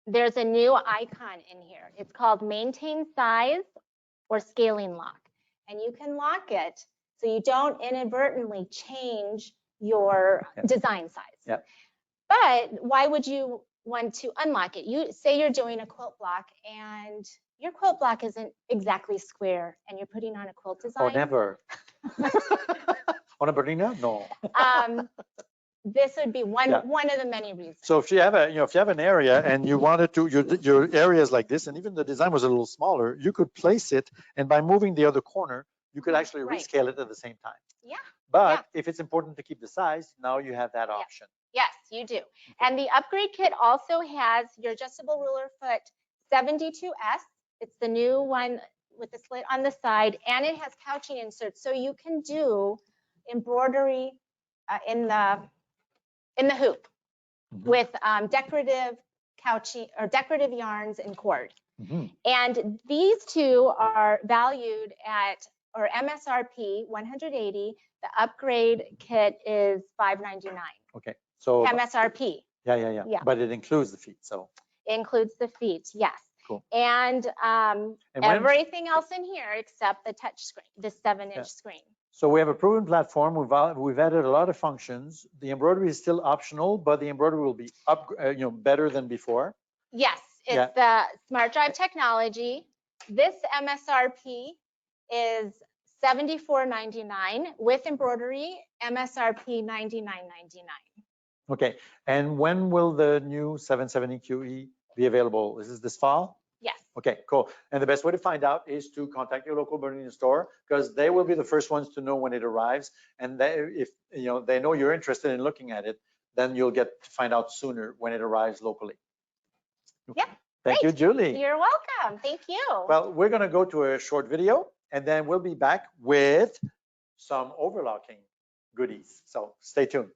There's a new icon in here. It's called maintain size or scaling lock. And you can lock it so you don't inadvertently change your design size. Yeah. But why would you want to unlock it? You say you're doing a quilt block and your quilt block isn't exactly square and you're putting on a quilt design. Oh, never. On a Bernina? No. This would be one Yeah. one of the many reasons. So if you have an area and you wanted to, your area is like this, and even the design was a little smaller, you could place it, and by moving the other corner, you could actually Right. rescale it at the same time. Yeah. But if it's important to keep the size, now you have that option. Yes, you do. And the upgrade kit also has your adjustable ruler foot 72S. It's the new one with the slit on the side, and it has couching inserts, so you can do embroidery in the hoop with decorative couching or decorative yarns and cord. And these two are valued at or MSRP 180. The upgrade kit is $599. Okay. So MSRP. yeah. But it includes the feet. So Includes the feet, yes. Cool. And when- everything else in here except the touch screen, the 7-inch screen. So we have a proven platform. We've added a lot of functions. The embroidery is still optional, but the embroidery will be better than before. Yes, it's the Smart Drive technology. This MSRP is $74.99 with embroidery. MSRP $99.99. Okay. And when will the new 770 QE be available? Is this fall? Yes. Okay, cool. And the best way to find out is to contact your local Bernina store, because they will be the first ones to know when it arrives. And if they know you're interested in looking at it, then you'll get to find out sooner when it arrives locally. Yep. Thank you, Julie. You're welcome. Thank you. Well, we're going to go to a short video, and then we'll be back with some overlocking goodies. So stay tuned.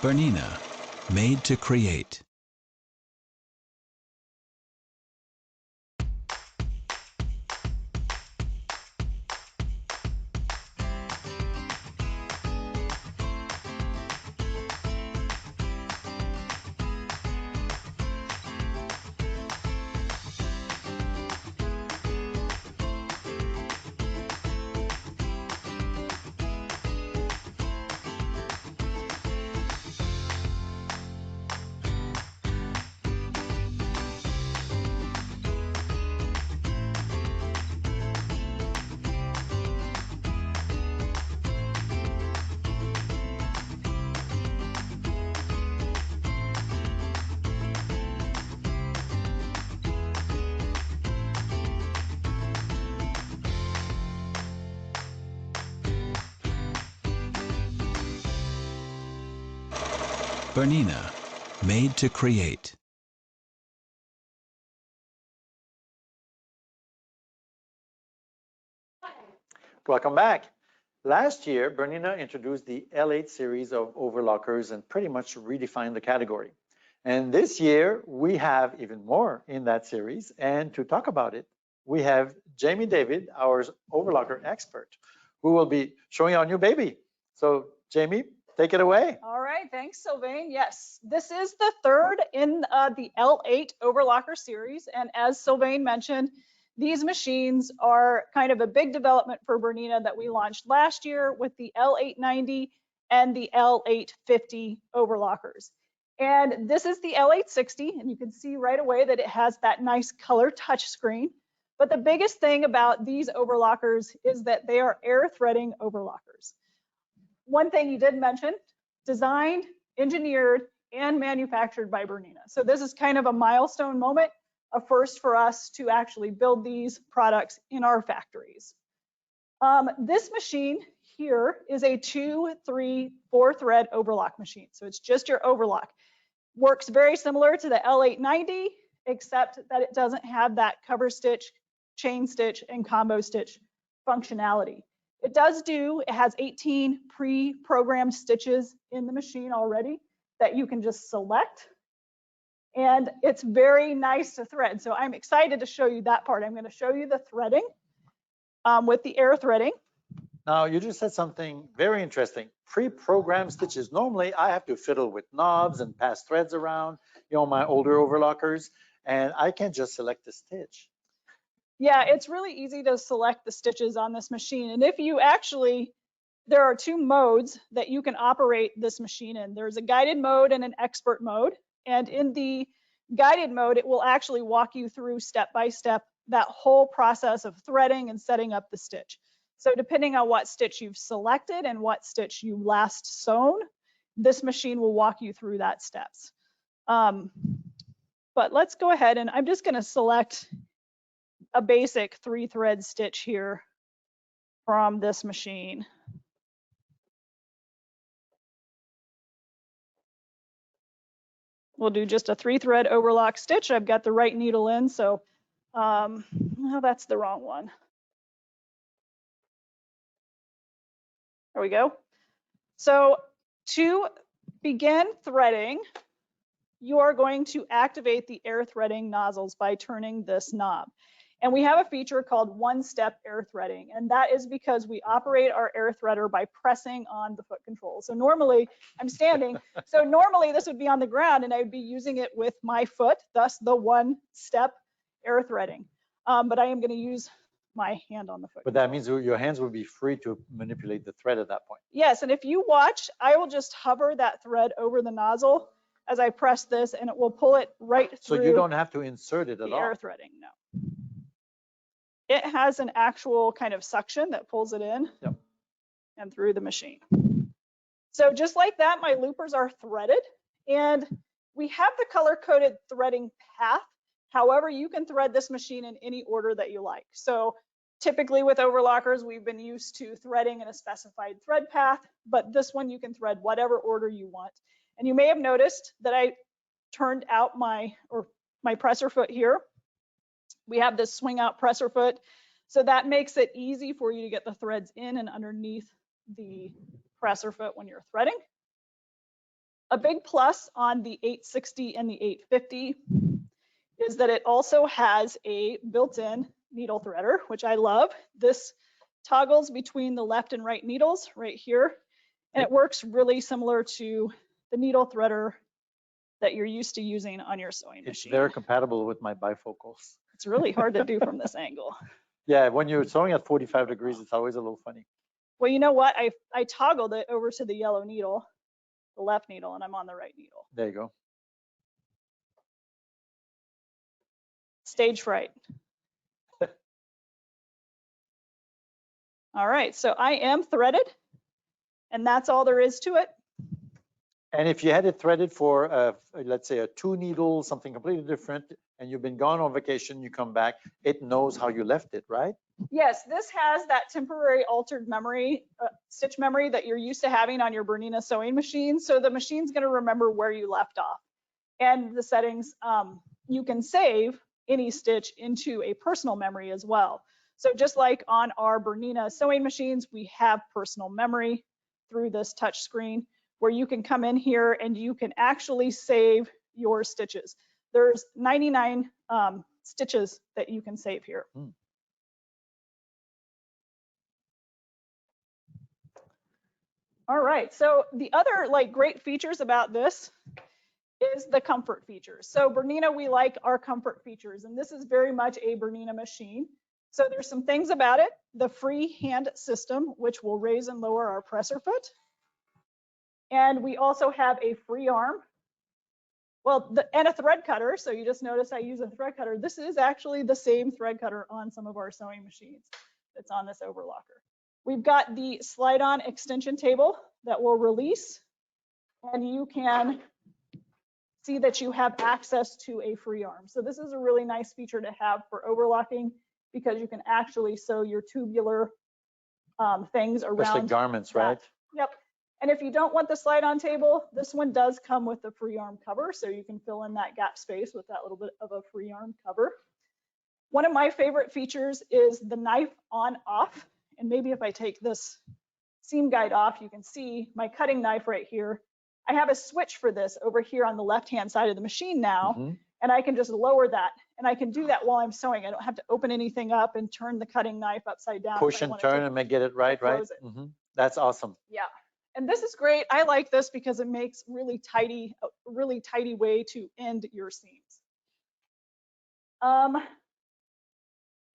Bernina, made to create. Bernina, made to create. Welcome back. Last year, Bernina introduced the L8 series of overlockers and pretty much redefined the category. And this year, we have even more in that series. And to talk about it, we have Jamie David, our overlocker expert, who will be showing our new baby. So Jamie, take it away. All right, thanks, Sylvain. Yes, this is the third in the L8 overlocker series. And as Sylvain mentioned, these machines are kind of a big development for Bernina that we launched last year with the L890 and the L850 overlockers. And this is the L860, and you can see right away that it has that nice color touchscreen. But the biggest thing about these overlockers is that they are air threading overlockers. One thing you did mention, designed, engineered, and manufactured by Bernina. So this is kind of a milestone moment, a first for us to actually build these products in our factories. This machine here is a 2, 3, 4 thread overlock machine. So it's just your overlock. Works very similar to the L890, except that it doesn't have that cover stitch, chain stitch, and combo stitch functionality. It has 18 pre-programmed stitches in the machine already that you can just select. And it's very nice to thread. So I'm excited to show you that part. I'm going to show you the threading with the air threading. Now, you just said something very interesting. Pre-programmed stitches. Normally, I have to fiddle with knobs and pass threads around, my older overlockers, and I can't just select the stitch. Yeah, it's really easy to select the stitches on this machine. And if you actually, there are 2 modes that you can operate this machine in. There's a guided mode and an expert mode. And in the guided mode, it will actually walk you through step by step that whole process of threading and setting up the stitch. So depending on what stitch you've selected and what stitch you last sewn, this machine will walk you through that steps. But let's go ahead, and I'm just going to select a basic 3 thread stitch here from this machine. We'll do just a 3 thread overlock stitch. I've got the right needle in, so no, that's the wrong one. There we go. So to begin threading, you are going to activate the air threading nozzles by turning this knob. And we have a feature called one-step air threading, and that is because we operate our air threader by pressing on the foot control. So normally, I'm standing, so normally this would be on the ground and I would be using it with my foot, thus the one-step air threading. But I am going to use my hand on the foot. But that means your hands will be free to manipulate the thread at that point. Yes, and if you watch, I will just hover that thread over the nozzle as I press this, and it will pull it right through. So you don't have to insert it at the all. Air threading, no. It has an actual kind of suction that pulls it in and through the machine. So just like that, my loopers are threaded, and we have the color-coded threading path. However, you can thread this machine in any order that you like. So typically with overlockers, we've been used to threading in a specified thread path, but this one you can thread whatever order you want. And you may have noticed that I turned out my presser foot here. We have this swing out presser foot. So that makes it easy for you to get the threads in and underneath the presser foot when you're threading. A big plus on the 860 and the 850 is that it also has a built-in needle threader, which I love. This toggles between the left and right needles right here. And it works really similar to the needle threader that you're used to using on your sewing machine. It's very compatible with my bifocals. It's really hard to do from this angle. Yeah, when you're sewing at 45 degrees, it's always a little funny. Well, you know what? I toggled it over to the yellow needle, the left needle, and I'm on the right needle. There you go. Stage fright. All right, so I am threaded, and that's all there is to it. And if you had it threaded for, let's say, a 2 needle, something completely different, and you've been gone on vacation, you come back, it knows how you left it, right? Yes, this has that temporary altered memory, stitch memory that you're used to having on your Bernina sewing machine. So the machine's going to remember where you left off. And the settings, you can save any stitch into a personal memory as well. So just like on our Bernina sewing machines, we have personal memory through this touch screen where you can come in here and you can actually save your stitches. There's 99 stitches that you can save here. All right, so the other like great features about this is the comfort features. So Bernina, we like our comfort features, and this is very much a Bernina machine. So there's some things about it. The free hand system, which will raise and lower our presser foot. And we also have a free arm. Well, and a thread cutter. So you just notice I use a thread cutter. This is actually the same thread cutter on some of our sewing machines that's on this overlocker. We've got the slide-on extension table that will release, and you can see that you have access to a free arm. So this is a really nice feature to have for overlocking because you can actually sew your tubular things around. Especially garments, that. right? Yep. And if you don't want the slide-on table, this one does come with the free arm cover, so you can fill in that gap space with that little bit of a free arm cover. One of my favorite features is the knife on-off. And maybe if I take this seam guide off, you can see my cutting knife right here. I have a switch for this over here on the left-hand side of the machine now, and I can just lower that. And I can do that while I'm sewing. I don't have to open anything up and turn the cutting knife upside down. Push and turn and make it right, right? That's awesome. Yeah. And this is great. I like this because it makes a really tidy way to end your seams.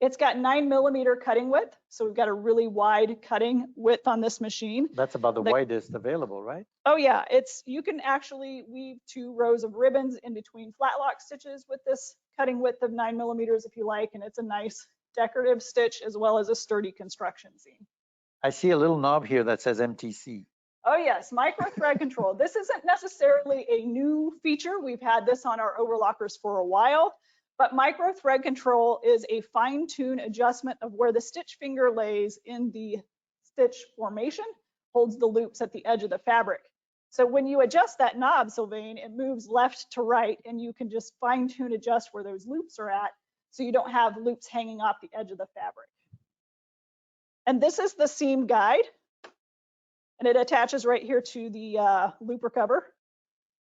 It's got 9mm cutting width. So we've got a really wide cutting width on this machine. That's about the widest available, right? Oh yeah, you can actually weave 2 rows of ribbons in between flat lock stitches with this cutting width of 9mm if you like, and it's a nice decorative stitch as well as a sturdy construction seam. I see a little knob here that says MTC. Oh yes, micro thread control. This isn't necessarily a new feature. We've had this on our overlockers for a while, but micro thread control is a fine-tune adjustment of where the stitch finger lays in the stitch formation, holds the loops at the edge of the fabric. So when you adjust that knob, Sylvain, it moves left to right, and you can just fine-tune adjust where those loops are at, so you don't have loops hanging off the edge of the fabric. And this is the seam guide. And it attaches right here to the looper cover.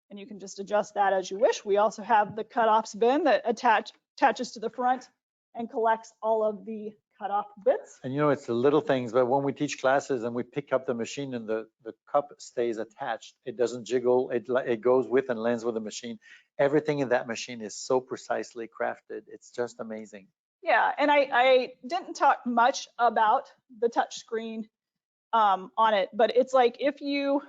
And you can just adjust that as you wish. We also have the cutoffs bin that attaches to the front and collects all of the cutoff bits. And you know, it's the little things, but when we teach classes and we pick up the machine and the cup stays attached, it doesn't jiggle, it goes with and lands with the machine. Everything in that machine is so precisely crafted. It's just amazing. Yeah, and I didn't talk much about the touch screen on it, but it's like if you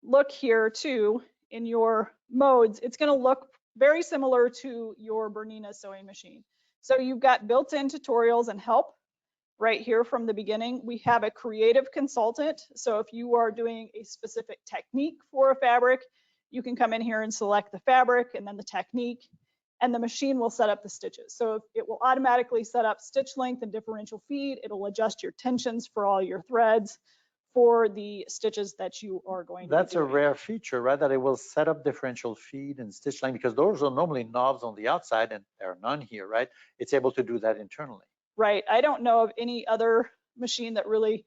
look here too in your modes, it's going to look very similar to your Bernina sewing machine. So you've got built-in tutorials and help right here from the beginning. We have a creative consultant. So if you are doing a specific technique for a fabric, you can come in here and select the fabric and then the technique, and the machine will set up the stitches. So it will automatically set up stitch length and differential feed. It'll adjust your tensions for all your threads for the stitches that you are going to That's be a doing. rare feature, right? That it will set up differential feed and stitch length, because those are normally knobs on the outside and there are none here, right? It's able to do that internally. Right. I don't know of any other machine that really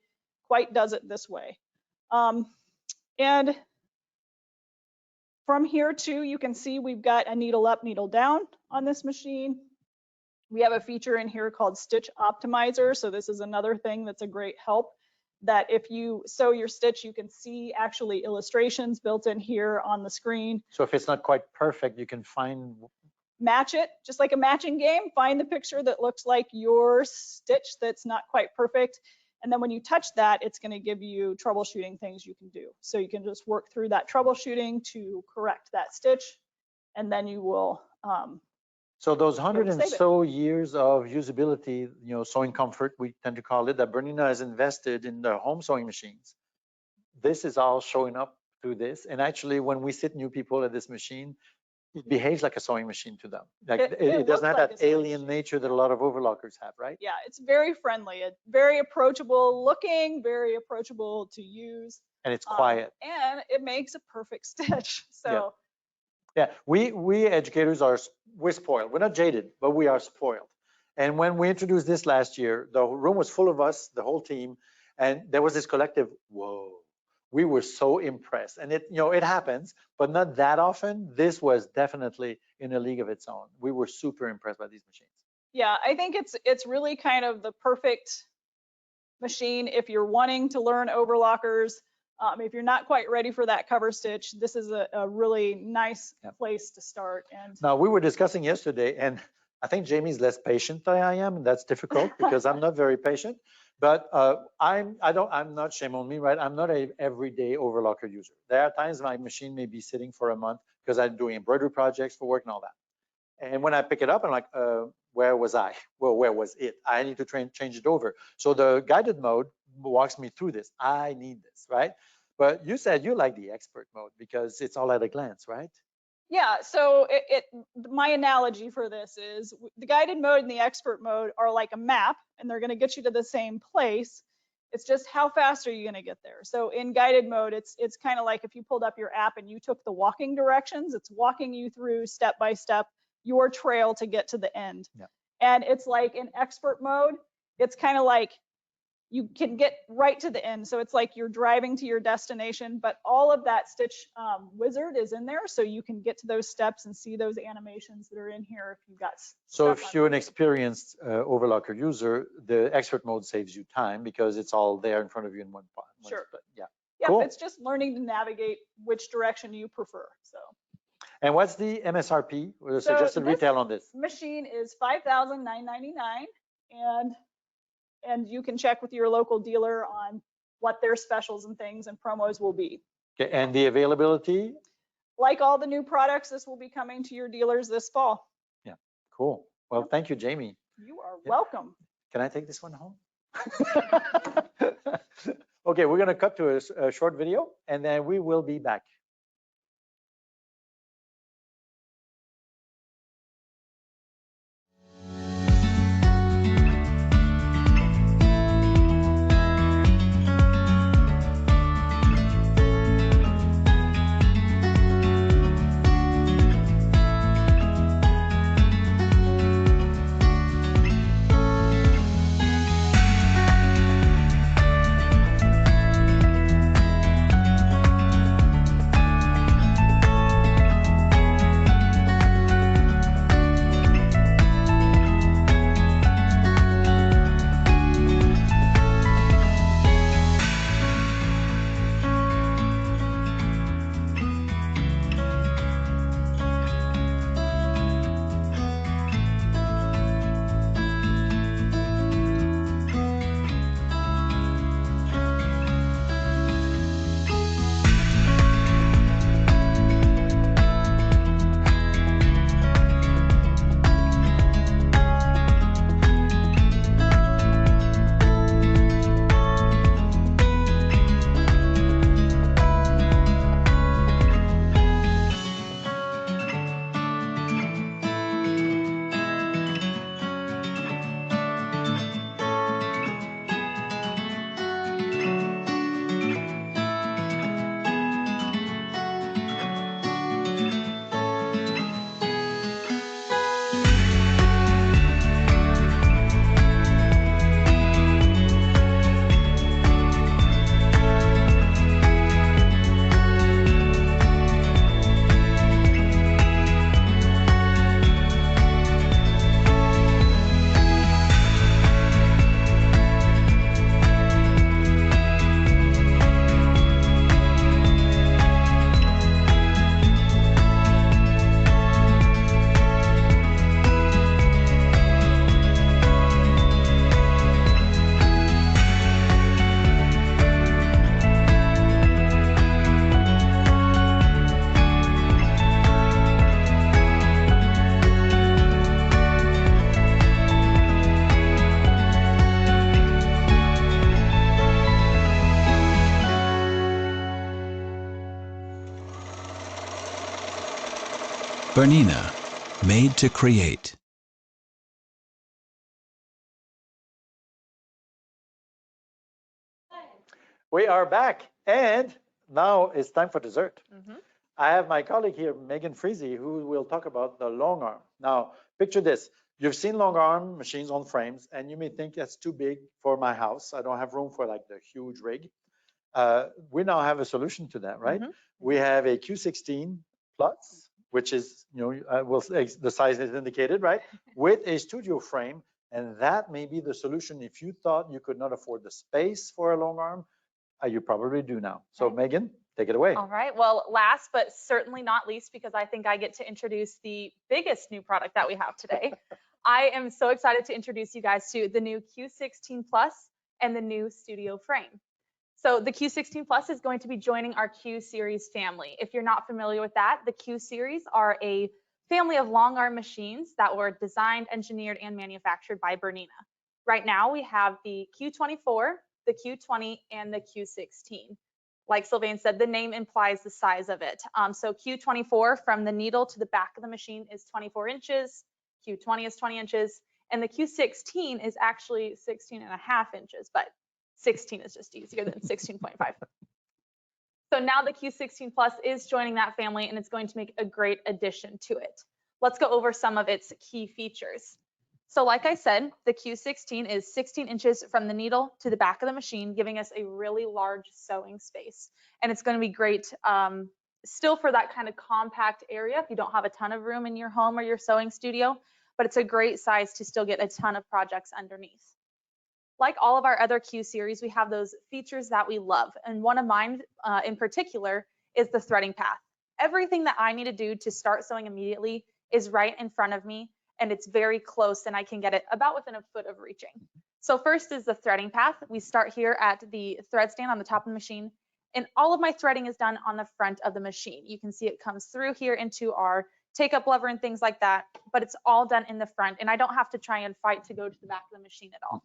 quite does it this way. And from here too, you can see we've got a needle up, needle down on this machine. We have a feature in here called Stitch Optimizer. So this is another thing that's a great help, that if you sew your stitch, you can see actually illustrations built in here on the screen. So if it's not quite perfect, you can Match it, just like a matching game. Find the picture that looks like your stitch that's not quite perfect. And then when you touch that, it's going to give you troubleshooting things you can do. So you can just work through that troubleshooting to correct that stitch, and then you will. So those 100 and save it. so years of usability, you know, sewing comfort, we tend to call it, that Bernina has invested in the home sewing machines. This is all showing up through this. And actually, when we sit new people at this machine, it behaves like a sewing machine to them. Like it doesn't have that alien nature that a lot of overlockers have, right? Yeah, it's very friendly. It's very approachable looking, very approachable to use. And it's quiet. And it makes a perfect stitch. So yeah, we educators we're spoiled. We're not jaded, but we are spoiled. And when we introduced this last year, the room was full of us, the whole team, and there was this collective, whoa, we were so impressed. And it, it happens, but not that often. This was definitely in a league of its own. We were super impressed by these machines. Yeah, I think it's really kind of the perfect machine if you're wanting to learn overlockers. If you're not quite ready for that cover stitch, this is a really nice place to start. And now we were discussing yesterday, and I think Jamie's less patient than I am, and that's difficult because I'm not very patient. But I'm not, shame on me, right? I'm not a everyday overlocker user. There are times my machine may be sitting for a month because I'm doing embroidery projects for work and all that. And when I pick it up, I'm like, where was I? Well, where was it? I need to change it over. So the guided mode walks me through this. I need this, right? But you said you like the expert mode because it's all at a glance, right? yeah, so my analogy for this is the guided mode and the expert mode are like a map, and they're going to get you to the same place. It's just how fast are you going to get there? So in guided mode, it's kind of like if you pulled up your app and you took the walking directions, it's walking you through step by step your trail to get to the end. Yeah. And it's like in expert mode, it's kind of like you can get right to the end. So it's like you're driving to your destination, but all of that stitch wizard is in there. So you can get to those steps and see those animations that are in here if you've got. So if you're an experienced overlocker user, the expert mode saves you time because it's all there in front of you in one spot. Sure. Yeah. Yeah, Cool. it's just learning to navigate which direction you prefer. So. And what's the MSRP or the So suggested retail on this? Machine is $5,999, and you can check with your local dealer on what their specials and things and promos will be. Okay, and the availability? Like all the new products, this will be coming to your dealers this fall. Yeah, cool. Well, thank you, Jamie. You are welcome. Can I take this one home? Okay, we're gonna cut to a short video and then we will be back. BERNINA, made to create. We are back, and now it's time for dessert. I have my colleague here, Megan Freezy, who will talk about the long arm. Now, picture this. You've seen long arm machines on frames, and you may think that's too big for my house. I don't have room for like the huge rig. We now have a solution to that, right? We have a Q16 Plus, which is, the size is indicated, right? With a studio frame. And that may be the solution. If you thought you could not afford the space for a long arm, you probably do now. So Megan, take it away. All right. Well, last but certainly not least, because I think I get to introduce the biggest new product that we have today. I am so excited to introduce you guys to the new Q16 Plus and the new studio frame. So the Q16 Plus is going to be joining our Q series family. If you're not familiar with that, the Q series are a family of long arm machines that were designed, engineered, and manufactured by Bernina. Right now we have the Q24, the Q20, and the Q16. Like Sylvain said, the name implies the size of it. So Q24 from the needle to the back of the machine is 24 inches, Q20 is 20 inches, and the Q16 is actually 16.5 inches, but 16 is just easier than 16.5. So now the Q16 Plus is joining that family, and it's going to make a great addition to it. Let's go over some of its key features. So like I said, the Q16 is 16 inches from the needle to the back of the machine, giving us a really large sewing space. And it's going to be great still for that kind of compact area if you don't have a ton of room in your home or your sewing studio, but it's a great size to still get a ton of projects underneath. Like all of our other Q series, we have those features that we love. And one of mine in particular is the threading path. Everything that I need to do to start sewing immediately is right in front of me, and it's very close, and I can get it about within a foot of reaching. So first is the threading path. We start here at the thread stand on the top of the machine, and all of my threading is done on the front of the machine. You can see it comes through here into our take-up lever and things like that, but it's all done in the front, and I don't have to try and fight to go to the back of the machine at all.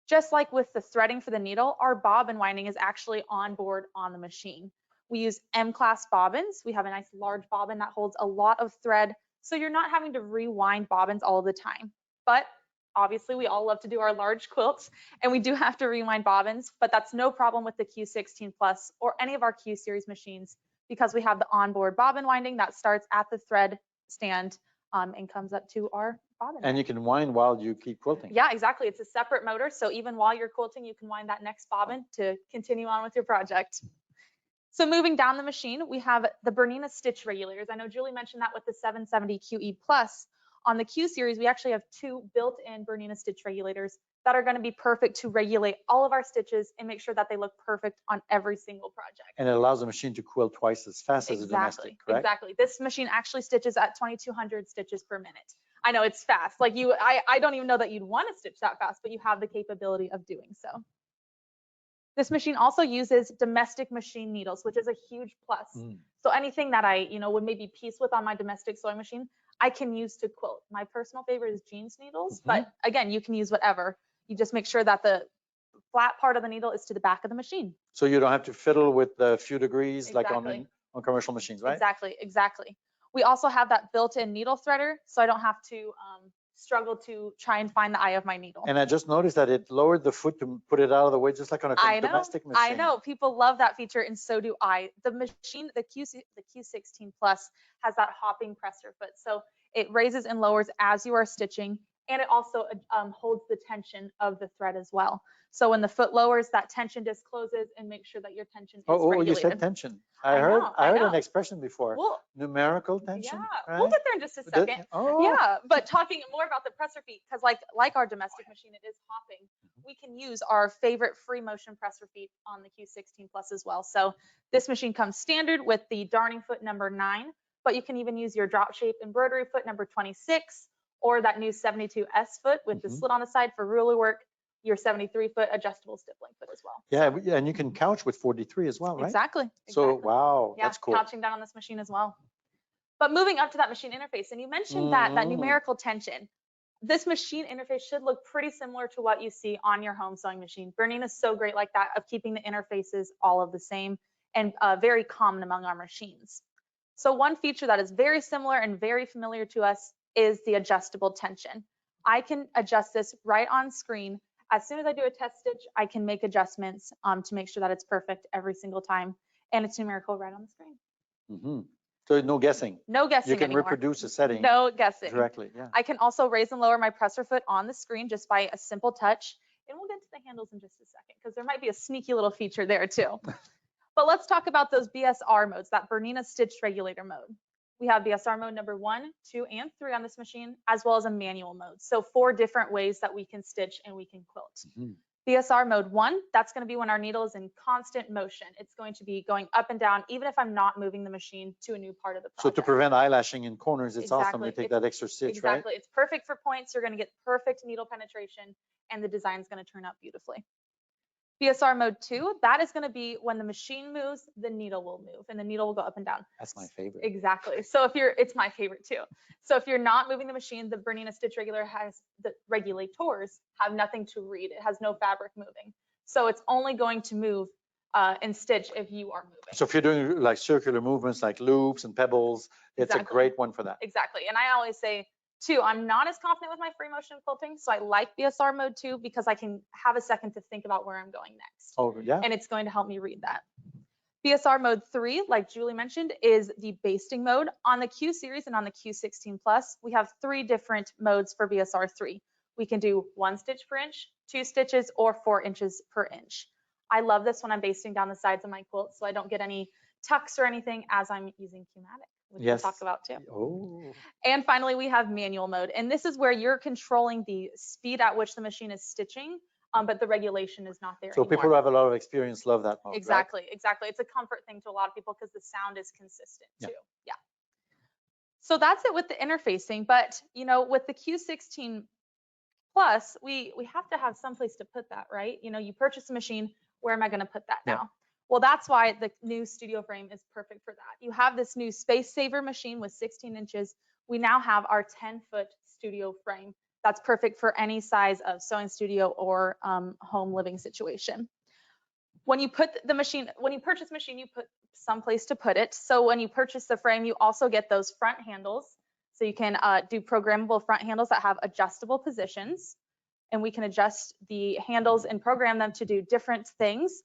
Just like with the threading for the needle, our bobbin winding is actually on board on the machine. We use M-class bobbins. We have a nice large bobbin that holds a lot of thread, so you're not having to rewind bobbins all the time. But obviously we all love to do our large quilts, and we do have to rewind bobbins, but that's no problem with the Q16 Plus or any of our Q series machines, because we have the onboard bobbin winding that starts at the thread stand and comes up to our bobbin. And you can wind while you keep quilting. Yeah, exactly. It's a separate motor, so even while you're quilting, you can wind that next bobbin to continue on with your project. So moving down the machine, we have the Bernina stitch regulators. I know Julie mentioned that with the 770 QE Plus. On the Q series, we actually have 2 built-in Bernina stitch regulators that are going to be perfect to regulate all of our stitches and make sure that they look perfect on every single project. And it allows the machine to quilt twice as fast as a domestic, correct? Exactly. This machine actually stitches at 2,200 stitches per minute. I know it's fast. Like I don't even know that you'd want to stitch that fast, but you have the capability of doing so. This machine also uses domestic machine needles, which is a huge plus. So anything that I, would maybe piece with on my domestic sewing machine, I can use to quilt. My personal favorite is jeans needles, but again, you can use whatever. You just make sure that the flat part of the needle is to the back of the machine. So you don't have to fiddle with the few degrees like on commercial machines, right? Exactly. We also have that built-in needle threader, so I don't have to struggle to try and find the eye of my needle. And I just noticed that it lowered the foot to put it out of the way, just like on a domestic machine. I know, people love that feature, and so do I. The machine, the Q16 Plus has that hopping presser foot, so it raises and lowers as you are stitching, and it also holds the tension of the thread as well. So when the foot lowers, that tension just closes and makes sure that your tension is regulated. You said tension. I heard an expression before. Well, numerical tension. Yeah, right? We'll get there in just a second. Yeah, but talking more about the presser feet, because like our domestic machine, it is hopping. We can use our favorite free motion presser feet on the Q16 Plus as well. So this machine comes standard with the darning foot number 9, but you can even use your drop shape embroidery foot number 26, or that new 72S foot with the slit on the side for ruler work, your 73-foot adjustable stippling foot as well. Yeah, and you can couch with 43 as well, right? Exactly. So, wow, yeah, that's cool. Couching down on this machine as well. But moving up to that machine interface, and you mentioned that numerical tension. This machine interface should look pretty similar to what you see on your home sewing machine. Bernina is so great like that of keeping the interfaces all of the same and very common among our machines. So one feature that is very similar and very familiar to us is the adjustable tension. I can adjust this right on screen. As soon as I do a test stitch, I can make adjustments to make sure that it's perfect every single time, and it's numerical right on the screen. So no guessing. No guessing You can anymore. reproduce a setting No guessing. directly. Yeah. I can also raise and lower my presser foot on the screen just by a simple touch. And we'll get to the handles in just a second because there might be a sneaky little feature there too. But let's talk about those BSR modes, that Bernina stitch regulator mode. We have BSR mode number 1, 2, and 3 on this machine, as well as a manual mode. So 4 different ways that we can stitch and we can quilt. BSR mode 1, that's going to be when our needle is in constant motion. It's going to be going up and down, even if I'm not moving the machine to a new part of the So project. to prevent eyelashing in corners, it's awesome Exactly. to take It's- that extra stitch, Exactly. right? It's perfect for points. You're going to get perfect needle penetration and the design is going to turn out beautifully. BSR mode 2, that is going to be when the machine moves, the needle will move and the needle will go up and down. That's my favorite. Exactly. So if you're, it's my favorite too. So if you're not moving the machine, the Bernina stitch regulator has, the regulators have nothing to read. It has no fabric moving. So it's only going to move and stitch if you are moving. So if you're doing like circular movements like loops and pebbles, it's a Exactly. great one for that. Exactly. And I always say too, I'm not as confident with my free motion quilting. So I like BSR mode 2 because I can have a second to think about where I'm going next. Oh, yeah. And it's going to help me read that. BSR mode 3, like Julie mentioned, is the basting mode. On the Q series and on the Q16 Plus, we have 3 different modes for BSR 3. We can do 1 stitch per inch, 2 stitches, or 4 inches per inch. I love this when I'm basting down the sides of my quilt so I don't get any tucks or anything as I'm using Q-matic, which we'll talk about too. Oh. And finally, we have manual mode. And this is where you're controlling the speed at which the machine is stitching, but the regulation is not there So anymore. people who have a lot of experience love that mode, Exactly, exactly. It's a comfort thing to a lot of people because the sound is consistent too. Yeah. So that's it with the interfacing. But you know, with the Q16 Plus, we have to have some place to put that, right? You know, you purchase a machine, where am I going to put that now? Well, that's why the new studio frame is perfect for that. You have this new space saver machine with 16 inches. We now have our 10-foot studio frame. That's perfect for any size of sewing studio or home living situation. When you put the machine, when you purchase the machine, you put someplace to put it. So when you purchase the frame, you also get those front handles. So you can do programmable front handles that have adjustable positions. And we can adjust the handles and program them to do different things,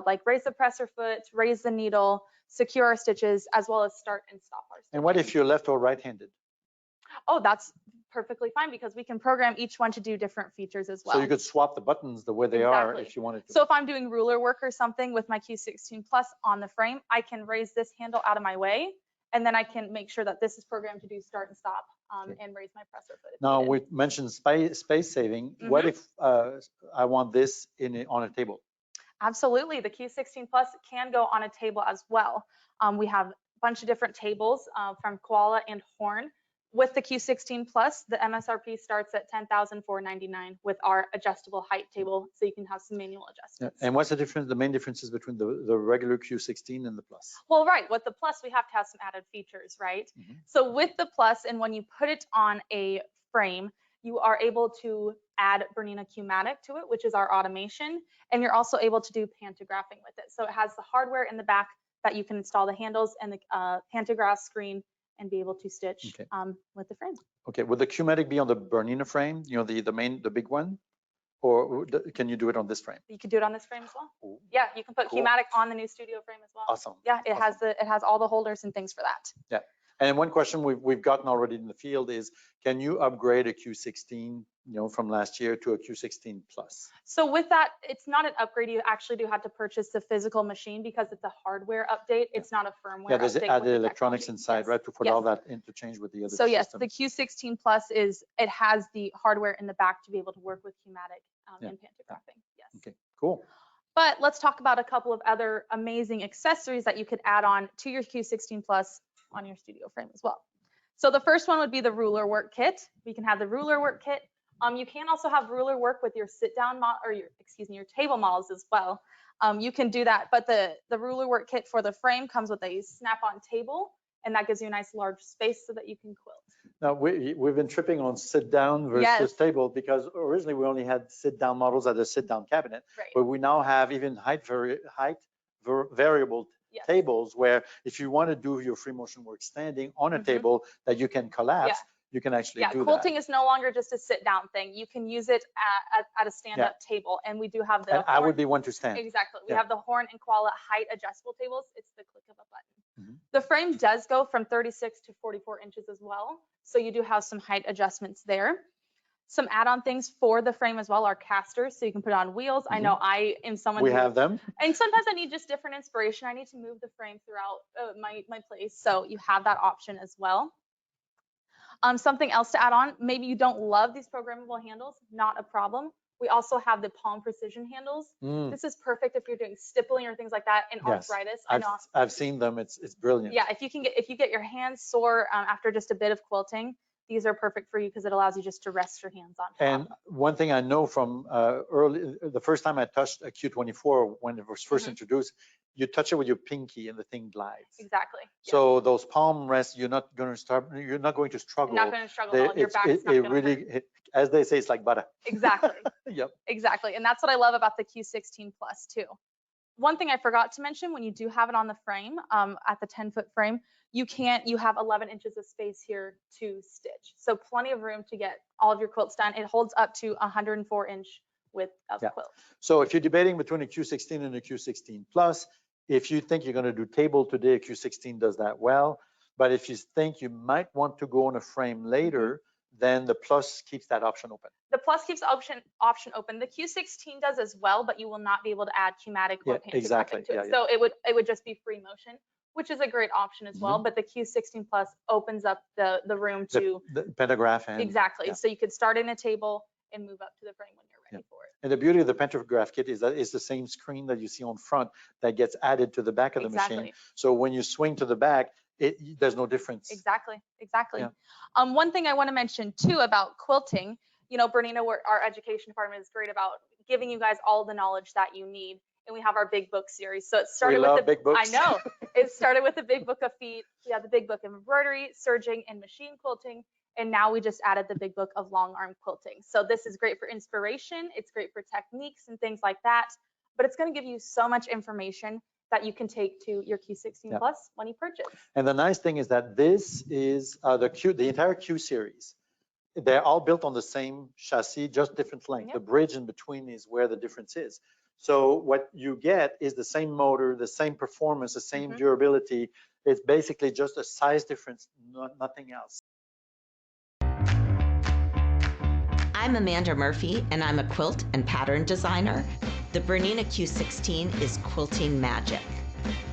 like raise the presser foot, raise the needle, secure our stitches, as well as start and stop our stitches. And what if you're left or right-handed? Oh, that's perfectly fine because we can program each one to do different features as well. So you could swap the buttons the way they are if you wanted to. So if I'm doing ruler work or something with my Q16 Plus on the frame, I can raise this handle out of my way, and then I can make sure that this is programmed to do start and stop and raise my presser foot. Now we mentioned space saving. What if I want this on a table? Absolutely, the Q16 Plus can go on a table as well. We have a bunch of different tables from Koala and Horn. With the Q16 Plus, the MSRP starts at $10,499 with our adjustable height table, so you can have some manual adjustments. And what's the difference? The main differences between the regular Q16 and the Plus? Well, right, with the Plus, we have to have some added features, right? So with the Plus, and when you put it on a frame, you are able to add Bernina Q-matic to it, which is our automation, and you're also able to do pantographing with it. So it has the hardware in the back that you can install the handles and the pantograph screen and be able to stitch with the frame. Okay, would the Q-matic be on the Bernina frame, you know, the big one? Or can you do it on this frame? You could do it on this frame as well. Ooh. Yeah, you can put Cool. Q-matic on the new studio frame as well. Awesome. Yeah, it has all the holders and things for that. Yeah. And one question we've gotten already in the field is, can you upgrade a Q16, you know, from last year to a Q16 Plus? So with that, it's not an upgrade. You actually do have to purchase the physical machine because it's a hardware update. It's not a firmware Yeah, there's update. added electronics inside, Yes. right, to put all that interchange with the other So yes, systems. the Q16 Plus it has the hardware in the back to be able to work with Q-matic and pantographing. Yes. Okay, cool. But let's talk about a couple of other amazing accessories that you could add on to your Q16 Plus on your studio frame as well. So the first one would be the ruler work kit. We can have the ruler work kit. You can also have ruler work with your sit-down your table models as well. You can do that, but the ruler work kit for the frame comes with a snap-on table, and that gives you a nice large space so that you can quilt. Now, we've been tripping on sit-down versus table because originally we only had sit-down models at a sit-down cabinet, but we now have even height variable tables where if you want to do your free motion work standing on a table that you can collapse, you can actually do that. Quilting is no longer just a sit-down thing. You can use it at a stand-up table, and we do have the And I would be one to stand. Exactly. We have the Horn and Koala height adjustable tables. It's the click of a button. The frame does go from 36 to 44 inches as well. So you do have some height adjustments there. Some add-on things for the frame as well are casters, so you can put on wheels. I know I am someone We who, have them. and sometimes I need just different inspiration. I need to move the frame throughout my place, so you have that option as well. Something else to add on, maybe you don't love these programmable handles, not a problem. We also have the palm precision handles. This is perfect if you're doing stippling or things like that in Yes. arthritis. I know. I've seen them. It's brilliant. Yeah, if you get your hands sore after just a bit of quilting, these are perfect for you because it allows you just to rest your hands on top. And one thing I know from the first time I touched a Q24 when it was first introduced, you touch it with your pinky and the thing glides. Exactly. So those palm rests, you're not going to struggle. You're not going to struggle at all. Your back's not it going to really, hurt. as they say, it's like butter. Exactly. Yep. Exactly. And that's what I love about the Q16 Plus too. One thing I forgot to mention, when you do have it on the frame, at the 10-foot frame, you have 11 inches of space here to stitch. So plenty of room to get all of your quilts done. It holds up to 104-inch width of quilt. So if you're debating between a Q16 and a Q16 Plus, if you think you're going to do table today, a Q16 does that well. But if you think you might want to go on a frame later, then the Plus keeps that option open. The Plus keeps the option open. The Q16 does as well, but you will not be able to add Q-matic or pantry exactly. to it. So it would just be free motion, which is a great option as well. But the Q16 Plus opens up the room to the pantograph and exactly. So you could start in a table and move up to the frame when you're ready for it. And the beauty of the pantograph kit is that it's the same screen that you see on front that gets added to the back of the machine. So when you swing to the back, there's no difference. Exactly. One thing I want to mention too about quilting, you know, Bernina, our education department is great about giving you guys all the knowledge that you need. And we have our big book series. So it started with the big books. I know. It started with the big book of feet. We have the big book of embroidery, serging, and machine quilting. And now we just added the big book of long arm quilting. So this is great for inspiration. It's great for techniques and things like that. But it's going to give you so much information that you can take to your Q16 Plus when you purchase. And the nice thing is that this is the entire Q series. They're all built on the same chassis, just different length. The bridge in between is where the difference is. So what you get is the same motor, the same performance, the same durability. It's basically just a size difference, nothing else. I'm Amanda Murphy, and I'm a quilt and pattern designer. The Bernina Q16 is quilting magic.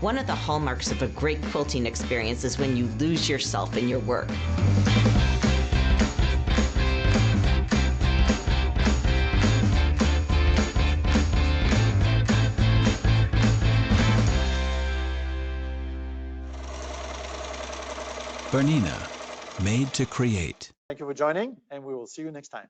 One of the hallmarks of a great quilting experience is when you lose yourself in your work. Bernina, made to create. Thank you for joining, and we will see you next time.